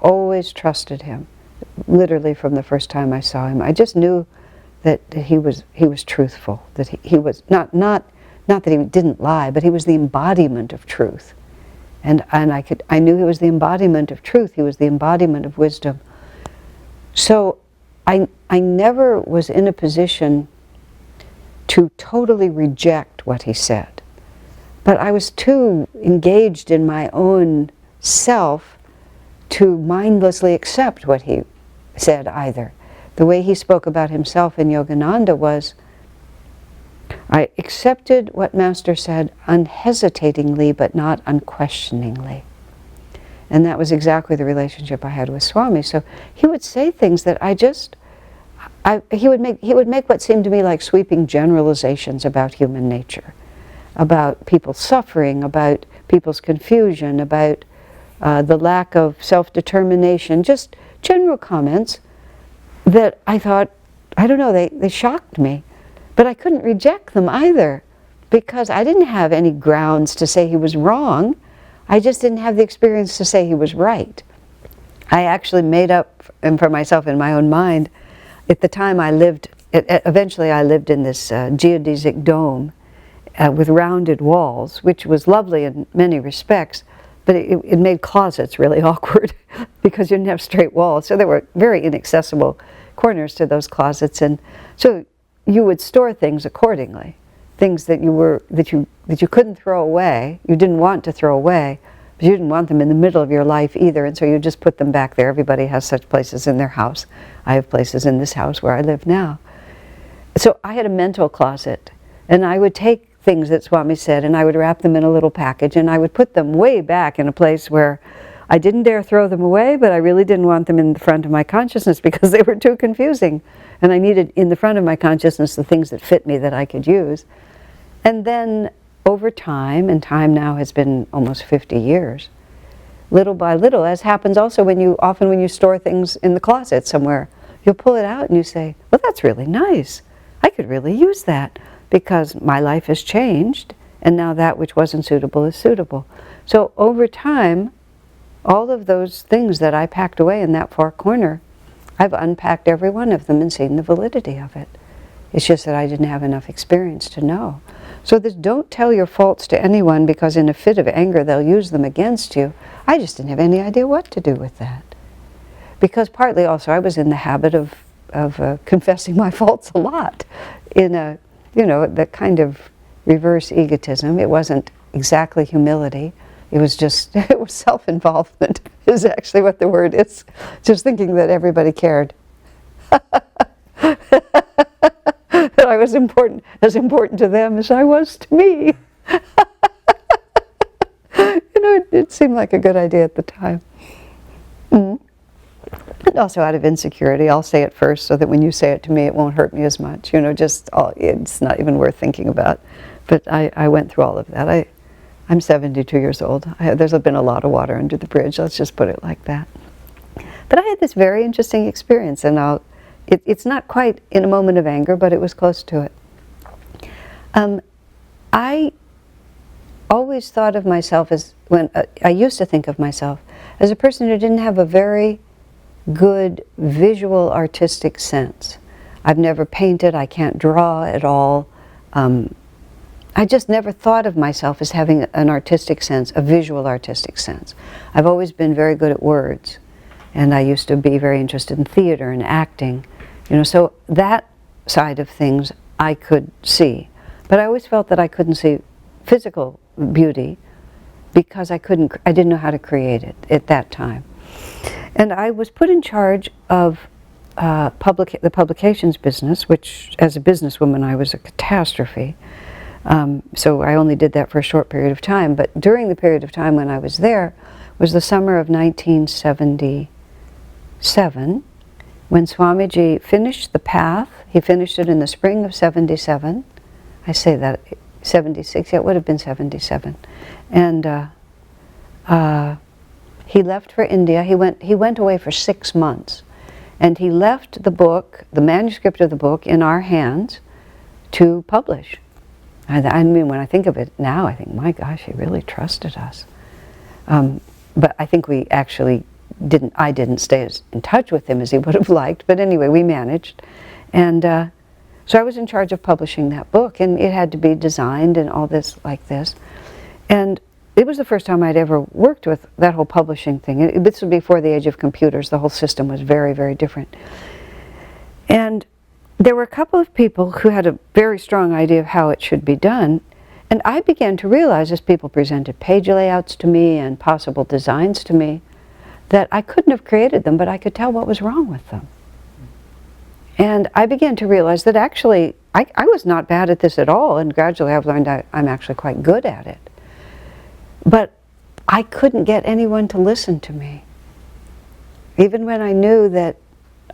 always trusted him, literally from the first time I saw him. I just knew that he was truthful, that he was not that he didn't lie, but he was the embodiment of truth. And I knew he was the embodiment of truth. He was the embodiment of wisdom. So I never was in a position to totally reject what he said. But I was too engaged in my own self to mindlessly accept what he said either. The way he spoke about himself in Yogananda was, I accepted what Master said unhesitatingly but not unquestioningly. And that was exactly the relationship I had with Swami. So he would say things that he would make what seemed to me like sweeping generalizations about human nature, about people's suffering, about people's confusion, about the lack of self-determination, just general comments that I thought, I don't know, they shocked me. But I couldn't reject them either, because I didn't have any grounds to say he was wrong. I just didn't have the experience to say he was right. I actually made up for myself in my own mind. At the time eventually I lived in this geodesic dome with rounded walls, which was lovely in many respects, but it made closets really awkward because you didn't have straight walls. So there were very inaccessible corners to those closets, and so you would store things accordingly, things that you couldn't throw away, you didn't want to throw away, but you didn't want them in the middle of your life either, and so you just put them back there. Everybody has such places in their house. I have places in this house where I live now. So I had a mental closet, and I would take things that Swami said, and I would wrap them in a little package, and I would put them way back in a place where I didn't dare throw them away, but I really didn't want them in the front of my consciousness because they were too confusing. And I needed in the front of my consciousness the things that fit me that I could use. And then over time, and time now has been almost 50 years, little by little, as happens also often when you store things in the closet somewhere, you'll pull it out and you say, well, that's really nice. I could really use that because my life has changed, and now that which wasn't suitable is suitable. So over time, all of those things that I packed away in that far corner, I've unpacked every one of them and seen the validity of it. It's just that I didn't have enough experience to know. So this don't tell your faults to anyone, because in a fit of anger they'll use them against you. I just didn't have any idea what to do with that. Because partly also I was in the habit of confessing my faults a lot in that kind of reverse egotism. It wasn't exactly humility. It was self-involvement is actually what the word is. Just thinking that everybody cared. That I was as important to them as I was to me. It seemed like a good idea at the time. And also out of insecurity, I'll say it first so that when you say it to me, it won't hurt me as much. It's not even worth thinking about. But I went through all of that. I'm 72 years old. There's been a lot of water under the bridge, let's just put it like that. But I had this very interesting experience, and it's not quite in a moment of anger, but it was close to it. I always thought of myself I used to think of myself as a person who didn't have a very good visual artistic sense. I've never painted, I can't draw at all. I just never thought of myself as having an artistic sense, a visual artistic sense. I've always been very good at words, and I used to be very interested in theater and acting. So that side of things I could see. But I always felt that I couldn't see physical beauty because I didn't know how to create it at that time. And I was put in charge of the publications business, which as a businesswoman I was a catastrophe. So I only did that for a short period of time, but during the period of time when I was there was the summer of 1977, when Swamiji finished the path. He finished it in the spring of 77. I say that 76, yeah, it would have been 77. And he left for India. He went away for 6 months, and he left the book, the manuscript of the book, in our hands to publish. I mean, when I think of it now, I think, my gosh, he really trusted us. But I think we actually I didn't stay in touch with him as he would have liked, but anyway, we managed. And so I was in charge of publishing that book, and it had to be designed and all this like this. And it was the first time I'd ever worked with that whole publishing thing. This was before the age of computers. The whole system was very, very different. And there were a couple of people who had a very strong idea of how it should be done, and I began to realize, as people presented page layouts to me and possible designs to me, that I couldn't have created them, but I could tell what was wrong with them. And I began to realize that actually I was not bad at this at all, and gradually I've learned I'm actually quite good at it. But I couldn't get anyone to listen to me, even when I knew that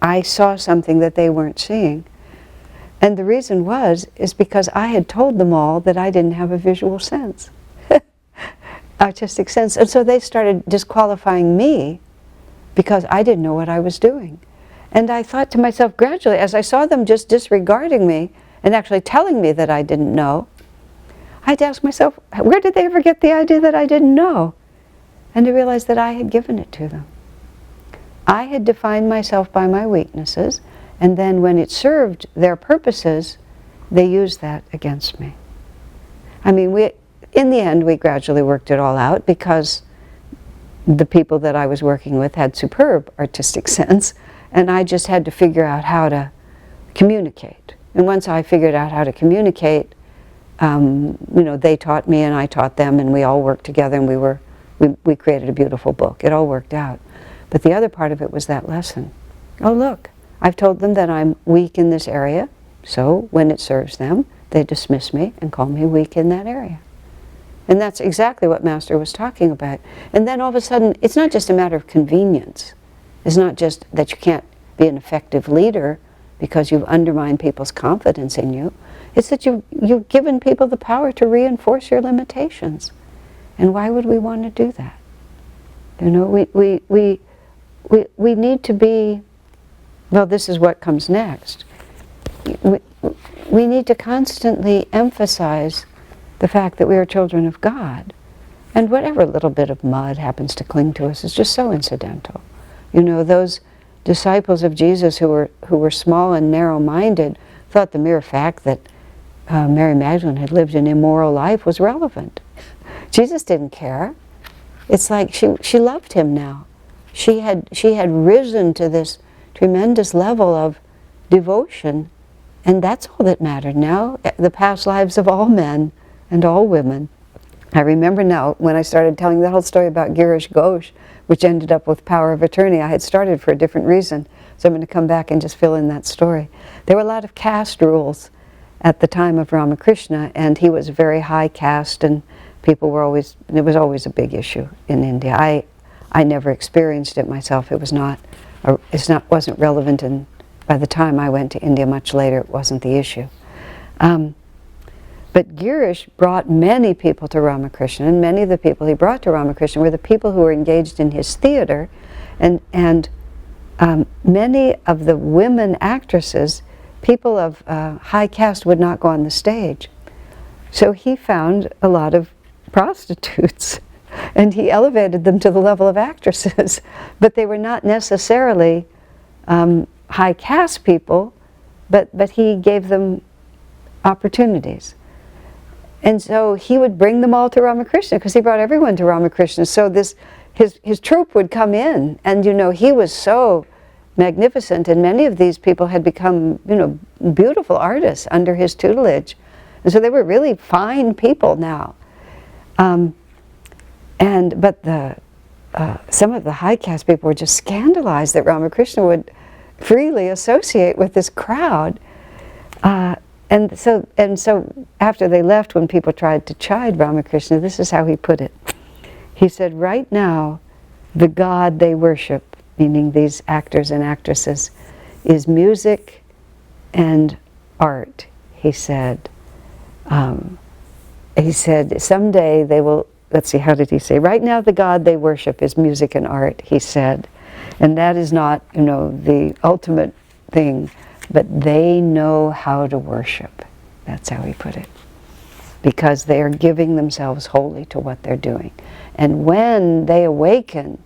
I saw something that they weren't seeing. And the reason is because I had told them all that I didn't have a visual sense, artistic sense. And so they started disqualifying me because I didn't know what I was doing. And I thought to myself gradually, as I saw them just disregarding me and actually telling me that I didn't know, I'd ask myself, where did they ever get the idea that I didn't know? And to realize that I had given it to them. I had defined myself by my weaknesses, and then when it served their purposes, they used that against me. I mean, in the end, we gradually worked it all out because the people that I was working with had superb artistic sense, and I just had to figure out how to communicate. And once I figured out how to communicate, they taught me and I taught them, and we all worked together, and we created a beautiful book. It all worked out. But the other part of it was that lesson. Oh, look, I've told them that I'm weak in this area, so when it serves them, they dismiss me and call me weak in that area. And that's exactly what Master was talking about. And then all of a sudden, it's not just a matter of convenience. It's not just that you can't be an effective leader because you've undermined people's confidence in you. It's that you've given people the power to reinforce your limitations. And why would we want to do that? You know, we need to be, well, this is what comes next. We need to constantly emphasize the fact that we are children of God. And whatever little bit of mud happens to cling to us is just so incidental. You know, those disciples of Jesus who were small and narrow-minded thought the mere fact that Mary Magdalene had lived an immoral life was relevant. Jesus didn't care. It's like she loved him now. She had risen to this tremendous level of devotion, and that's all that mattered now, the past lives of all men and all women. I remember now when I started telling the whole story about Girish Ghosh, which ended up with power of attorney. I had started for a different reason, so I'm going to come back and just fill in that story. There were a lot of caste rules at the time of Ramakrishna, and he was very high caste, and people were always, it was always a big issue in India. I never experienced it myself. It wasn't relevant, and by the time I went to India much later, it wasn't the issue. But Girish brought many people to Ramakrishna, and many of the people he brought to Ramakrishna were the people who were engaged in his theater, and many of the women actresses, people of high caste, would not go on the stage. So he found a lot of prostitutes, and he elevated them to the level of actresses, but they were not necessarily high caste people, but he gave them opportunities. And so he would bring them all to Ramakrishna, because he brought everyone to Ramakrishna. So his troupe would come in, and he was so magnificent, and many of these people had become beautiful artists under his tutelage. And so they were really fine people now. But some of the high caste people were just scandalized that Ramakrishna would freely associate with this crowd. And so after they left, when people tried to chide Ramakrishna, this is how he put it. He said, right now, the God they worship, meaning these actors and actresses, is music and art. He said, someday they will, let's see, how did he say? Right now the God they worship is music and art, he said. And that is not, the ultimate thing, but they know how to worship. That's how he put it. Because they are giving themselves wholly to what they're doing. And when they awaken,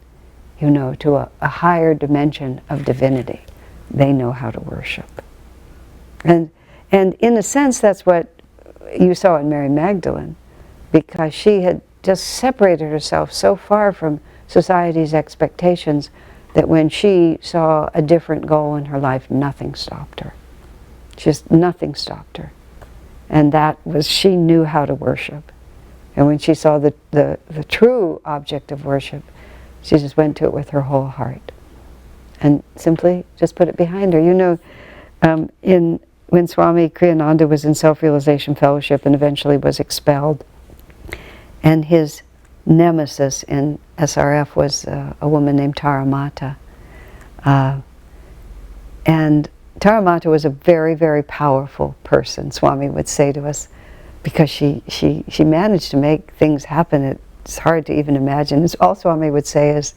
to a higher dimension of divinity, they know how to worship. And in a sense, that's what you saw in Mary Magdalene, because she had just separated herself so far from society's expectations that when she saw a different goal in her life, nothing stopped her. Just nothing stopped her. And that was, she knew how to worship. And when she saw the true object of worship, she just went to it with her whole heart. And simply just put it behind her. When Swami Kriyananda was in Self-Realization Fellowship and eventually was expelled, and his nemesis in SRF was a woman named Taramata. And Taramata was a very, very powerful person, Swami would say to us, because she managed to make things happen. It's hard to even imagine. All Swami would say is,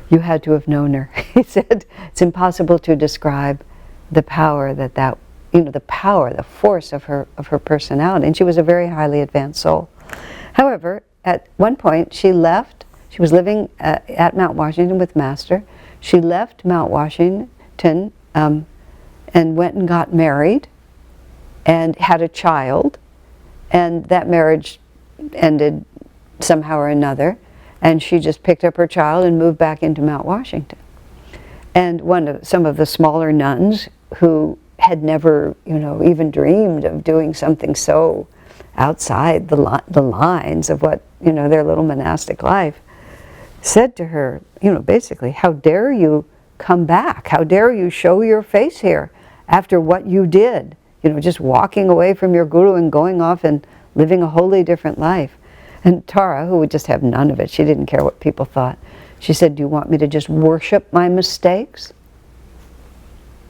you had to have known her. He said it's impossible to describe the power the power, the force of her personality. And she was a very highly advanced soul. However, at one point she left. She was living at Mount Washington with Master. She left Mount Washington and went and got married and had a child. And that marriage ended somehow or another. And she just picked up her child and moved back into Mount Washington. And some of the smaller nuns who had never, even dreamed of doing something so outside the lines of what, their little monastic life, said to her, basically, how dare you come back? How dare you show your face here after what you did? Just walking away from your guru and going off and living a wholly different life. And Tara, who would just have none of it, she didn't care what people thought. She said, do you want me to just worship my mistakes?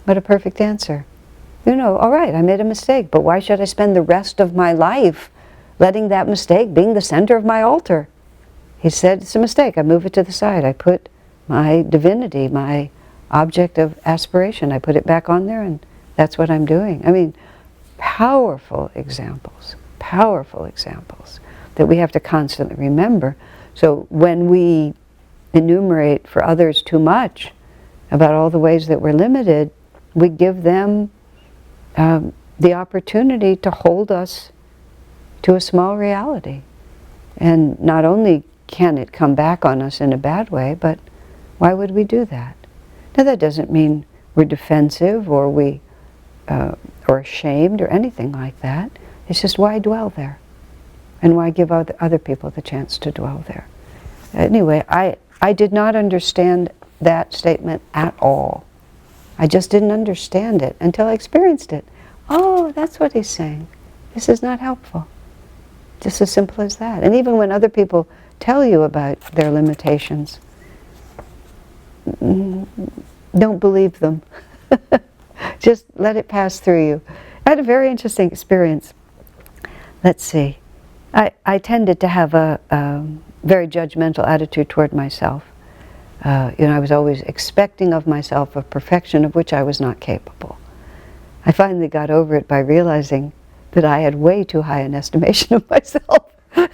What a perfect answer. All right, I made a mistake, but why should I spend the rest of my life letting that mistake being the center of my altar? He said, it's a mistake. I move it to the side. I put my divinity, my object of aspiration, I put it back on there, and that's what I'm doing. I mean, powerful examples that we have to constantly remember. So when we enumerate for others too much about all the ways that we're limited, we give them the opportunity to hold us to a small reality. And not only can it come back on us in a bad way, but why would we do that? Now that doesn't mean we're defensive or or ashamed or anything like that. It's just, why dwell there? And why give other people the chance to dwell there? Anyway, I did not understand that statement at all. I just didn't understand it until I experienced it. Oh, that's what he's saying. This is not helpful. Just as simple as that. And even when other people tell you about their limitations, don't believe them. Just let it pass through you. I had a very interesting experience. Let's see. I tended to have a very judgmental attitude toward myself. I was always expecting of myself a perfection of which I was not capable. I finally got over it by realizing that I had way too high an estimation of myself. And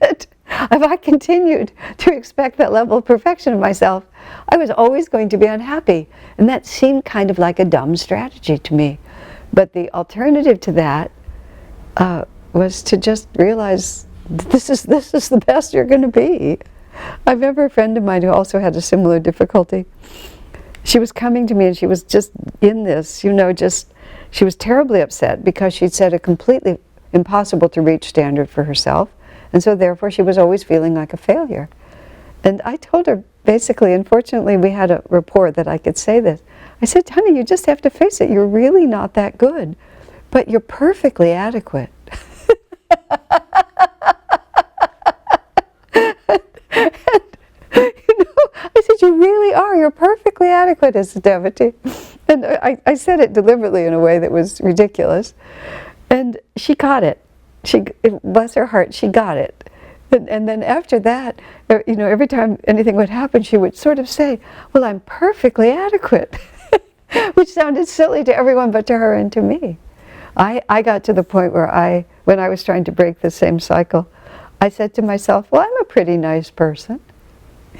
that if I continued to expect that level of perfection of myself, I was always going to be unhappy. And that seemed kind of like a dumb strategy to me. But the alternative to that was to just realize this is the best you're going to be. I remember a friend of mine who also had a similar difficulty. She was coming to me and she was just in this, she was terribly upset because she'd set a completely impossible to reach standard for herself. And so therefore she was always feeling like a failure. And I told her, basically, unfortunately we had a rapport that I could say this. I said, honey, you just have to face it. You're really not that good, but you're perfectly adequate. I said, you really are. You're perfectly adequate as a devotee. And I said it deliberately in a way that was ridiculous. And she got it. Bless her heart, she got it. And then after that, every time anything would happen, she would sort of say, well, I'm perfectly adequate. Which sounded silly to everyone but to her and to me. I got to the point where when I was trying to break the same cycle, I said to myself, well, I'm a pretty nice person.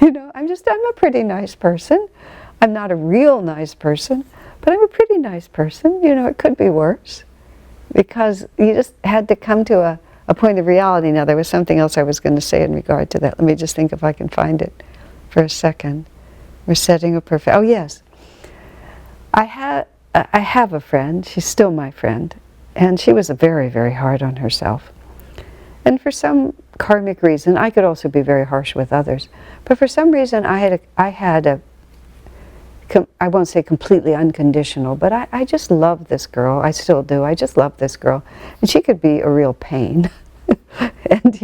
I'm a pretty nice person. I'm not a real nice person, but I'm a pretty nice person. It could be worse. Because you just had to come to a point of reality. Now, there was something else I was going to say in regard to that. Let me just think if I can find it for a second. We're setting a perfect... Oh, yes. I have a friend. She's still my friend. And she was very, very hard on herself. And for some karmic reason, I could also be very harsh with others. But for some reason, I had a I won't say completely unconditional, but I just loved this girl. I still do. I just love this girl. And she could be a real pain. And,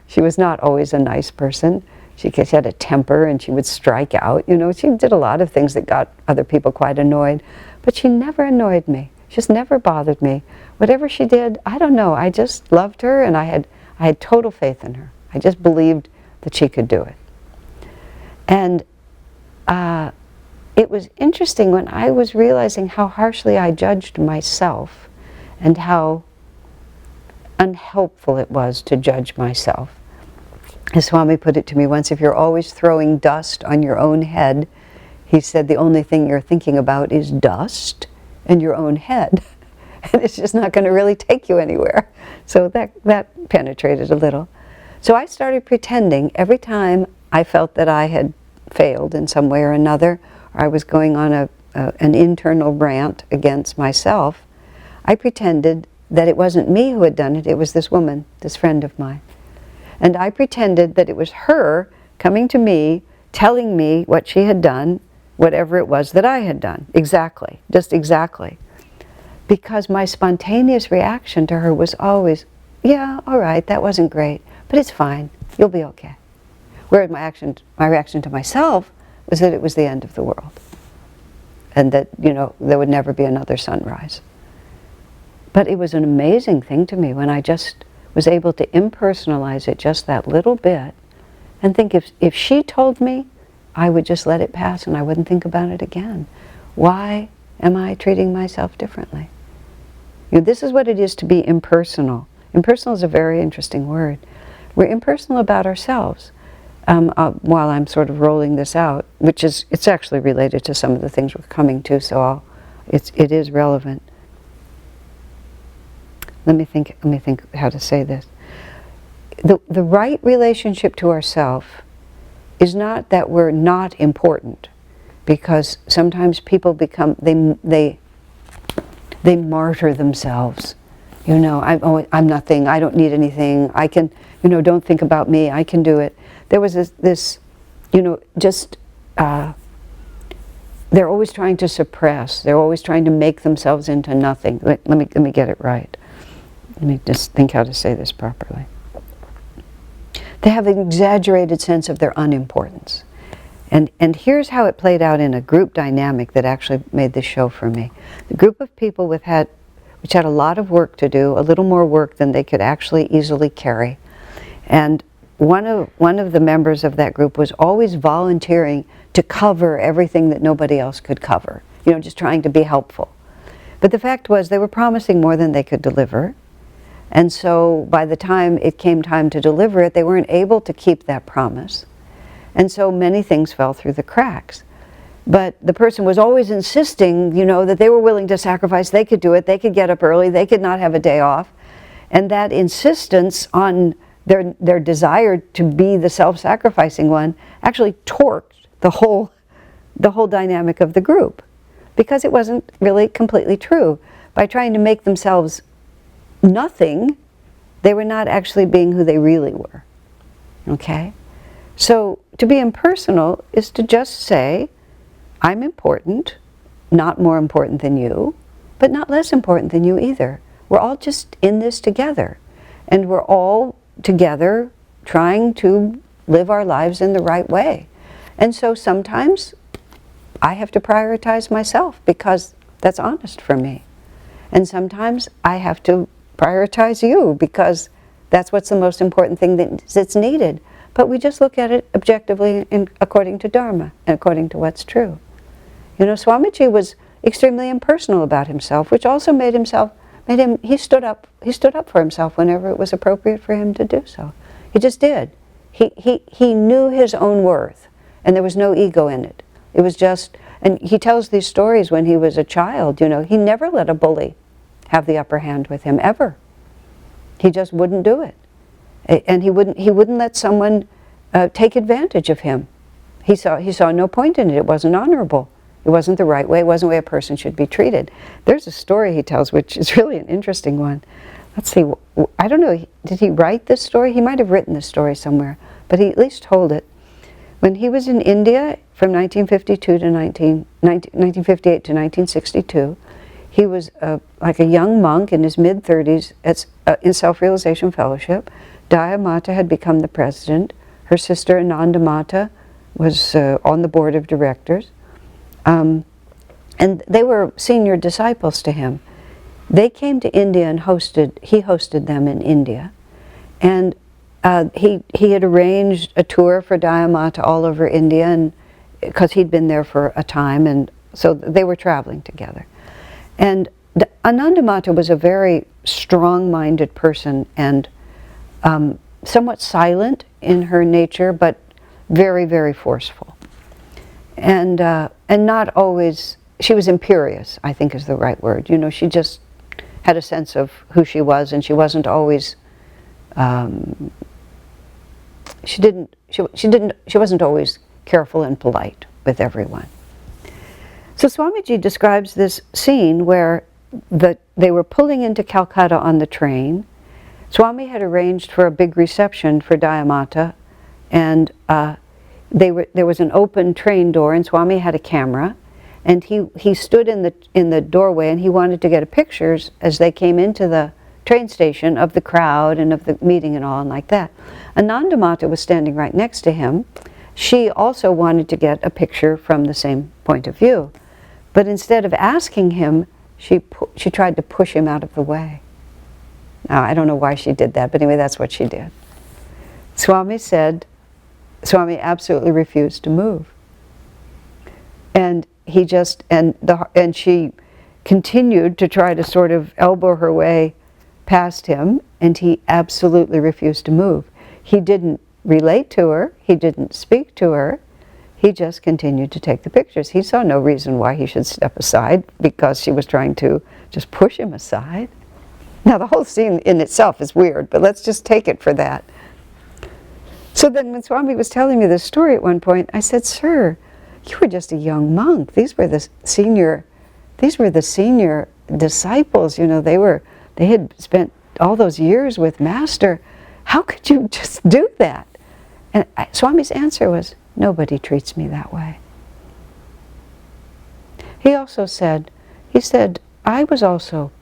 she was not always a nice person. She had a temper and she would strike out. She did a lot of things that got other people quite annoyed. But she never annoyed me. She just never bothered me. Whatever she did, I don't know. I just loved her and I had total faith in her. I just believed that she could do it. And it was interesting when I was realizing how harshly I judged myself and how unhelpful it was to judge myself. As Swami put it to me once, if you're always throwing dust on your own head, he said the only thing you're thinking about is dust and your own head. And it's just not going to really take you anywhere. So that penetrated a little. So I started pretending every time I felt that I had failed in some way or another, or I was going on an internal rant against myself, I pretended that it wasn't me who had done it, it was this woman, this friend of mine. And I pretended that it was her coming to me, telling me what she had done, whatever it was that I had done. Exactly, just exactly. Because my spontaneous reaction to her was always, yeah, all right, that wasn't great, but it's fine, you'll be okay. Whereas my reaction to myself was that it was the end of the world. And that, there would never be another sunrise. But it was an amazing thing to me when I just was able to impersonalize it just that little bit and think if she told me, I would just let it pass and I wouldn't think about it again. Why am I treating myself differently? This is what it is to be impersonal. Impersonal is a very interesting word. We're impersonal about ourselves. While I'm sort of rolling this out, it's actually related to some of the things we're coming to, so it is relevant. Let me think how to say this. The right relationship to ourselves is not that we're not important, because sometimes people become, they martyr themselves. I'm nothing, I don't need anything, I can, don't think about me, I can do it. There was this they're always trying to suppress, they're always trying to make themselves into nothing. Let me get it right. Let me just think how to say this properly. They have an exaggerated sense of their unimportance. And here's how it played out in a group dynamic that actually made this show for me. The group of people which had a lot of work to do, a little more work than they could actually easily carry. And one of the members of that group was always volunteering to cover everything that nobody else could cover, just trying to be helpful. But the fact was they were promising more than they could deliver. And so by the time it came time to deliver it, they weren't able to keep that promise. And so many things fell through the cracks. But the person was always insisting, that they were willing to sacrifice, they could do it, they could get up early, they could not have a day off. And that insistence on their desire to be the self-sacrificing one actually torqued the whole dynamic of the group, because it wasn't really completely true. By trying to make themselves nothing, they were not actually being who they really were. Okay? So to be impersonal is to just say, I'm important, not more important than you, but not less important than you either. We're all just in this together. And we're all together trying to live our lives in the right way. And so sometimes I have to prioritize myself because that's honest for me. And sometimes I have to prioritize you because that's what's the most important thing that's needed. But we just look at it objectively and according to Dharma and according to what's true. Swamiji was extremely impersonal about himself, which also he stood up for himself whenever it was appropriate for him to do so. He just did. He knew his own worth, and there was no ego in it. It was just, and he tells these stories when he was a child, he never let a bully have the upper hand with him, ever. He just wouldn't do it. And he wouldn't let someone take advantage of him. He saw no point in it. It wasn't honorable. It wasn't the right way. It wasn't the way a person should be treated. There's a story he tells, which is really an interesting one. Let's see, I don't know, did he write this story? He might have written this story somewhere, but he at least told it. When he was in India from 1958 to 1962, he was like a young monk in his mid-30s in Self-Realization Fellowship. Daya Mata had become the president. Her sister Ananda Mata was on the board of directors. And they were senior disciples to him. They came to India and he hosted them in India. And he had arranged a tour for Dayamata all over India, and because he'd been there for a time, and so they were traveling together. And Anandamata was a very strong-minded person, and somewhat silent in her nature, but very, very forceful. And not always, she was imperious, I think is the right word. You know, she just had a sense of who she was, and she wasn't always, she wasn't always careful and polite with everyone. So Swamiji describes this scene where they were pulling into Calcutta on the train. Swami had arranged for a big reception for Dayamata, and there was an open train door, and Swami had a camera, and he stood in the doorway, and he wanted to get pictures as they came into the train station of the crowd and of the meeting and all, and like that. Anandamata was standing right next to him. She also wanted to get a picture from the same point of view, but instead of asking him, she tried to push him out of the way. Now, I don't know why she did that, but anyway, that's what she did. Swami absolutely refused to move. And and she continued to try to sort of elbow her way past him, and he absolutely refused to move. He didn't relate to her, he didn't speak to her, he just continued to take the pictures. He saw no reason why he should step aside, because she was trying to just push him aside. Now, the whole scene in itself is weird, but let's just take it for that. So then when Swami was telling me this story at one point, I said, "Sir, you were just a young monk. These were the senior disciples. You know, they had spent all those years with Master. How could you just do that?" And Swami's answer was, "Nobody treats me that way." He also said, "I was also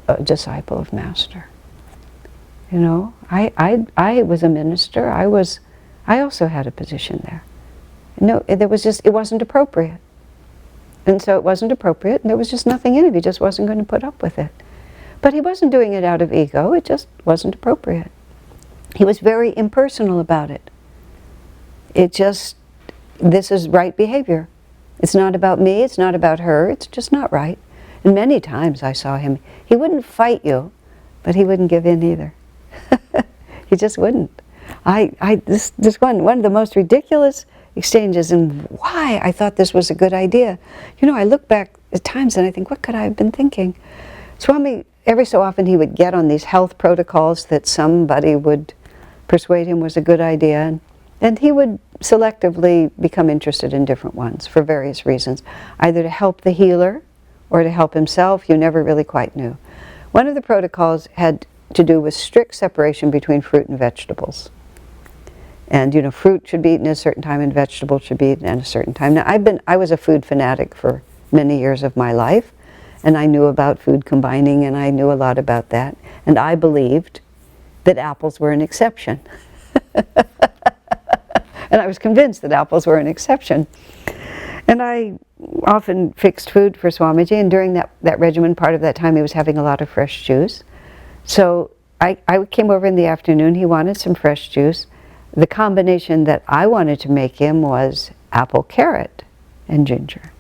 a disciple of Master. You know, I was a minister. I also had a position there. No, it wasn't appropriate. And so it wasn't appropriate, and there was just nothing in it. He just wasn't going to put up with it. But he wasn't doing it out of ego. It just wasn't appropriate. He was very impersonal about it. This is right behavior. It's not about me, it's not about her, it's just not right." And many times I saw him, he wouldn't fight you, but he wouldn't give in either. He just wouldn't. This one of the most ridiculous exchanges, and why I thought this was a good idea. You know, I look back at times and I think, what could I have been thinking? Swami, every so often he would get on these health protocols that somebody would persuade him was a good idea, and he would selectively become interested in different ones for various reasons, either to help the healer or to help himself. You never really quite knew. One of the protocols had to do with strict separation between fruit and vegetables. And you know, fruit should be eaten at a certain time and vegetables should be eaten at a certain time. Now, I was a food fanatic for many years of my life, and I knew about food combining, and I knew a lot about that, and I believed that apples were an exception. And I was convinced that apples were an exception. And I often fixed food for Swamiji, and during that regimen, part of that time he was having a lot of fresh juice. So I came over in the afternoon, he wanted some fresh juice. The combination that I wanted to make him was apple, carrot, and ginger.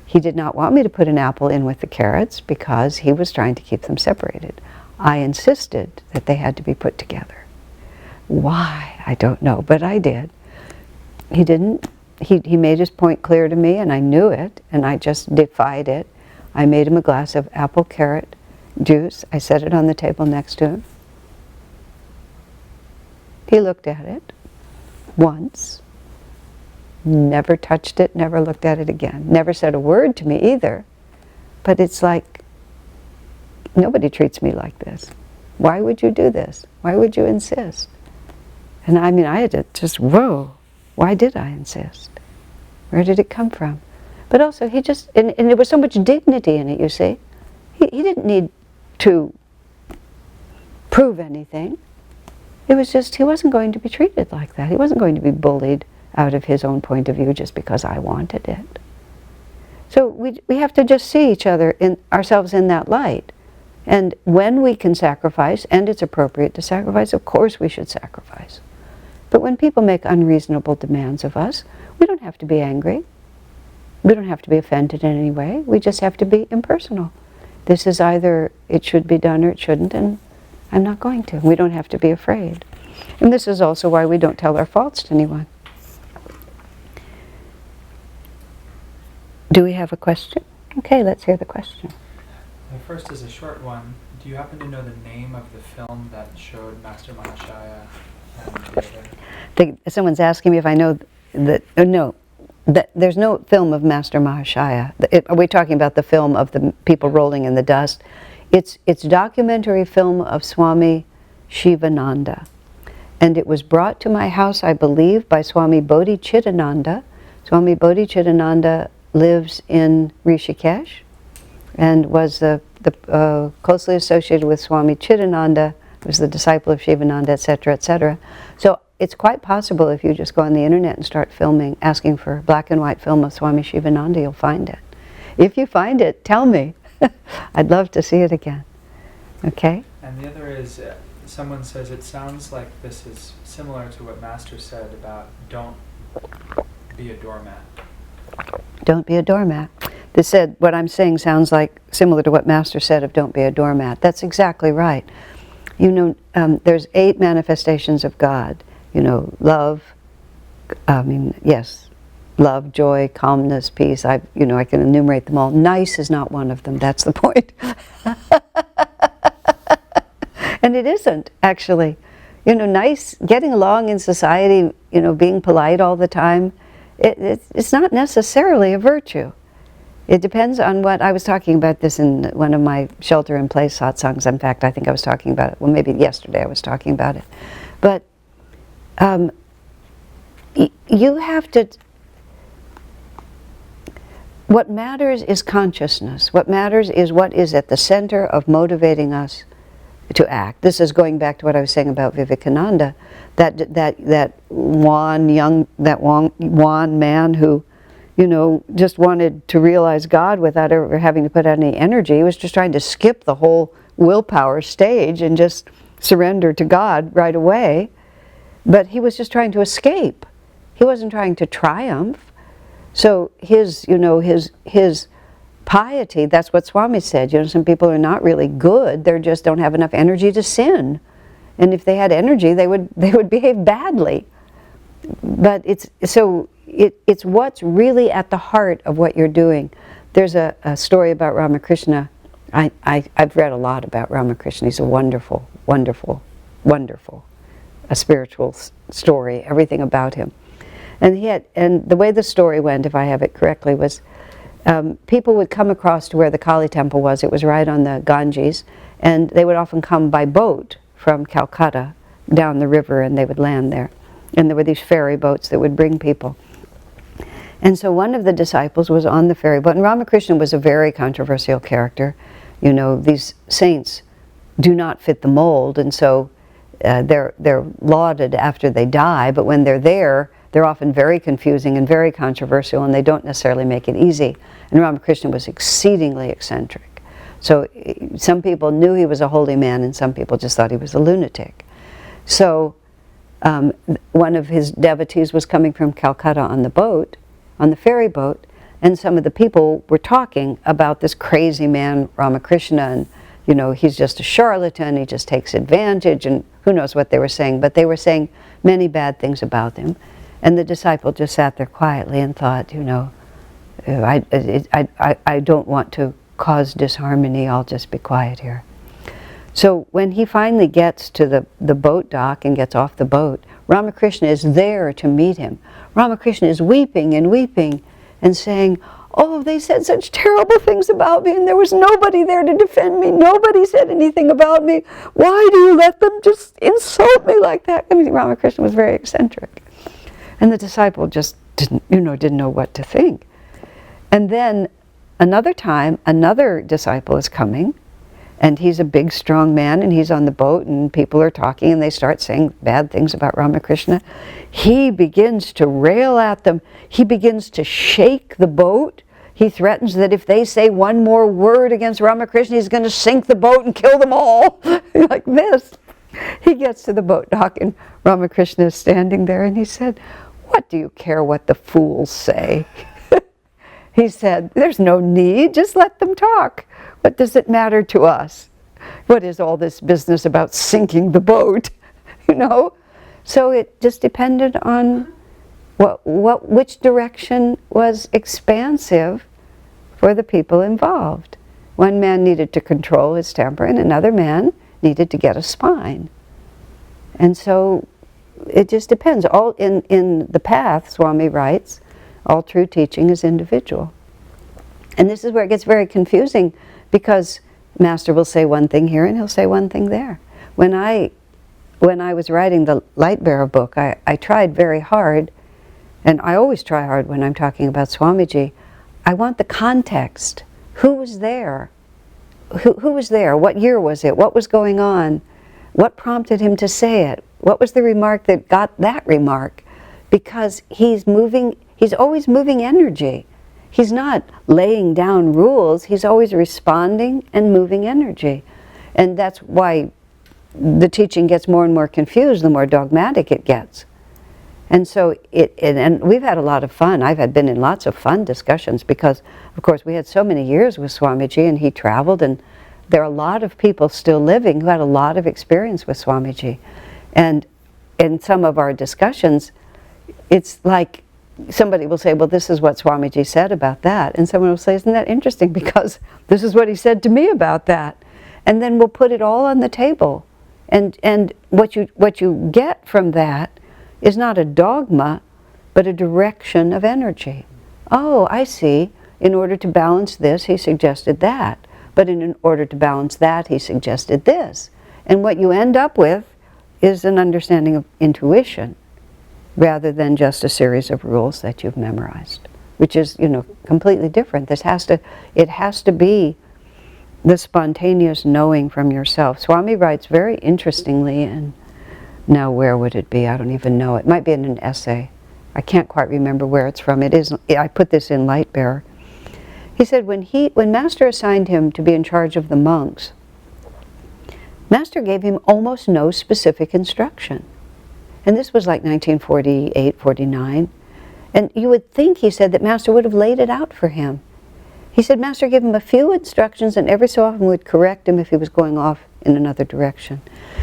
He did not want me to put an apple in with the carrots because he was trying to keep them separated. I insisted that they had to be put together. Why? I don't know, but I did. He didn't. He made his point clear to me, and I knew it, and I just defied it. I made him a glass of apple carrot juice. I set it on the table next to him. He looked at it once, never touched it, never looked at it again, never said a word to me either. But it's like, nobody treats me like this. Why would you do this? Why would you insist? And I mean, I had to just, whoa, why did I insist? Where did it come from? But also, he just, and there was so much dignity in it, you see. He didn't need to prove anything. It was just, he wasn't going to be treated like that. He wasn't going to be bullied out of his own point of view just because I wanted it. So we have to just see each other, ourselves in that light. And when we can sacrifice, and it's appropriate to sacrifice, of course we should sacrifice. But when people make unreasonable demands of us, we don't have to be angry. We don't have to be offended in any way. We just have to be impersonal. This is either it should be done or it shouldn't, and I'm not going to. We don't have to be afraid. And this is also why we don't tell our faults to anyone. Do we have a question? Okay, let's hear the question. The first is a short one. Do you happen to know the name of the film that showed Master Mahashaya and the other? Someone's asking me if I know that. No, there's no film of Master Mahashaya. Are we talking about the film of the people rolling in the dust? It's documentary film of Swami Shivananda. And it was brought to my house, I believe, by Swami Bodhicitananda. Swami Bodhicitananda lives in Rishikesh and was closely associated with Swami Chidananda, was the disciple of Shivananda, etc., etc. So it's quite possible if you just go on the internet and start filming, asking for black and white film of Swami Shivananda, you'll find it. If you find it, tell me. I'd love to see it again. Okay? And the other is, someone says it sounds like this is similar to what Master said about don't be a doormat. Don't be a doormat. They said, what I'm saying sounds like similar to what Master said of don't be a doormat. That's exactly right. You know, there's 8 manifestations of God. You know, love, love, joy, calmness, peace. I can enumerate them all. Nice is not one of them. That's the point. And it isn't, actually. You know, nice, getting along in society, you know, being polite all the time, it's not necessarily a virtue. It depends on what, I was talking about this in one of my shelter-in-place satsangs. In fact, I think I was talking about it, well, maybe yesterday I was talking about it. But you have to, what matters is consciousness. What matters is what is at the center of motivating us to act. This is going back to what I was saying about Vivekananda, that wan man who, you know, just wanted to realize God without ever having to put out any energy. He was just trying to skip the whole willpower stage and just surrender to God right away. But he was just trying to escape. He wasn't trying to triumph. So his piety, that's what Swami said. You know, some people are not really good. They just don't have enough energy to sin. And if they had energy, they would behave badly. But it's what's really at the heart of what you're doing. There's a story about Ramakrishna. I've read a lot about Ramakrishna. He's a wonderful, wonderful, wonderful, a spiritual story, everything about him. And the way the story went, if I have it correctly, was people would come across to where the Kali temple was. It was right on the Ganges, and they would often come by boat from Calcutta down the river, and they would land there. And there were these ferry boats that would bring people. And so one of the disciples was on the ferry boat, and Ramakrishna was a very controversial character. You know, these saints do not fit the mold, and so they're lauded after they die, but when they're there, they're often very confusing and very controversial, and they don't necessarily make it easy. And Ramakrishna was exceedingly eccentric. So some people knew he was a holy man, and some people just thought he was a lunatic. So one of his devotees was coming from Calcutta on the boat, on the ferry boat, and some of the people were talking about this crazy man, Ramakrishna, and you know, he's just a charlatan, he just takes advantage, and who knows what they were saying, but they were saying many bad things about him. And the disciple just sat there quietly and thought, you know, I don't want to cause disharmony, I'll just be quiet here. So when he finally gets to the boat dock and gets off the boat, Ramakrishna is there to meet him. Ramakrishna is weeping and saying, oh, they said such terrible things about me, and there was nobody there to defend me. Nobody said anything about me. Why do you let them just insult me like that? I mean, Ramakrishna was very eccentric. And the disciple just didn't know what to think. And then another time, another disciple is coming, and he's a big, strong man, and he's on the boat, and people are talking, and they start saying bad things about Ramakrishna. He begins to rail at them. He begins to shake the boat. he threatens that if they say one more word against Ramakrishna, he's going to sink the boat and kill them all. Like this. He gets to the boat dock and Ramakrishna is standing there and he said, "What do you care what the fools say?" He said, "There's no need, just let them talk. What does it matter to us? What is all this business about sinking the boat?" You know? So it just depended on which direction was expansive for the people involved. One man needed to control his temper and another man needed to get a spine. And so it just depends. All in the path, Swami writes, all true teaching is individual. And this is where it gets very confusing, because Master will say one thing here and he'll say one thing there. When I was writing the Light Bearer book, I tried very hard, and I always try hard when I'm talking about Swamiji. I want the context. Who was there? Who was there? What year was it? What was going on? What prompted him to say it? What was the remark that got that remark? Because he's always moving energy. He's not laying down rules, he's always responding and moving energy. And that's why the teaching gets more and more confused the more dogmatic it gets. And so and we've had a lot of fun. I've been in lots of fun discussions because, of course, we had so many years with Swamiji and he traveled, and there are a lot of people still living who had a lot of experience with Swamiji. And in some of our discussions, it's like somebody will say, "Well, this is what Swamiji said about that." And someone will say, "Isn't that interesting? Because this is what he said to me about that." And then we'll put it all on the table. And what you get from that is not a dogma, but a direction of energy. Oh, I see. In order to balance this, he suggested that. But in order to balance that, he suggested this. And what you end up with is an understanding of intuition, rather than just a series of rules that you've memorized, which is, completely different. It has to be the spontaneous knowing from yourself. Swami writes very interestingly, and now where would it be? I don't even know. It might be in an essay. I can't quite remember where it's from. I put this in Light Bearer. He said when Master assigned him to be in charge of the monks, Master gave him almost no specific instruction. And this was like 1948, 49. And you would think, he said, that Master would have laid it out for him. He said Master gave him a few instructions and every so often would correct him if he was going off in another direction.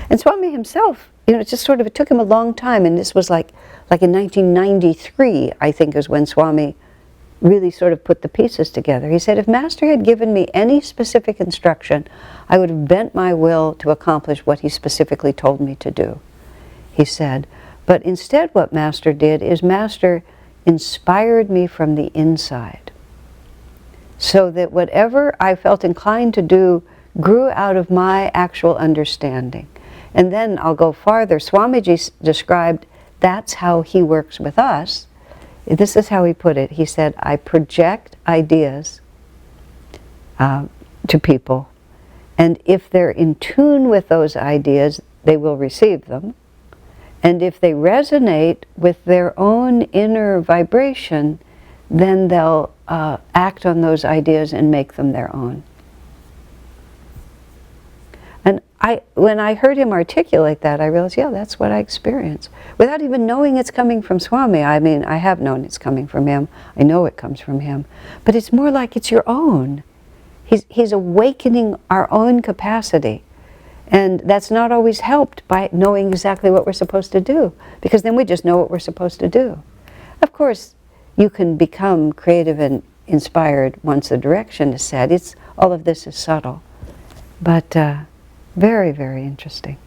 And Swami himself, it took him a long time. And this was like in 1993, I think, is when Swami really sort of put the pieces together. He said, if Master had given me any specific instruction, I would have bent my will to accomplish what he specifically told me to do. He said, but instead what Master did is Master inspired me from the inside, so that whatever I felt inclined to do grew out of my actual understanding. And then I'll go farther. Swamiji described that's how he works with us. This is how he put it. He said, I project ideas to people, and if they're in tune with those ideas, they will receive them. And if they resonate with their own inner vibration, then they'll act on those ideas and make them their own. And when I heard him articulate that, I realized, yeah, that's what I experience. Without even knowing it's coming from Swami. I mean, I have known it's coming from him. I know it comes from him. But it's more like it's your own. He's awakening our own capacity. And that's not always helped by knowing exactly what we're supposed to do, because then we just know what we're supposed to do. Of course, you can become creative and inspired once the direction is set. All of this is subtle, but very, very interesting.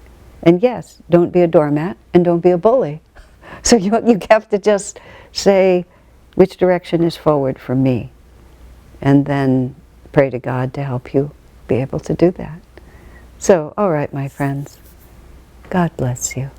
And yes, don't be a doormat and don't be a bully. So you have to just say which direction is forward for me, and then pray to God to help you be able to do that. So, all right, my friends, God bless you.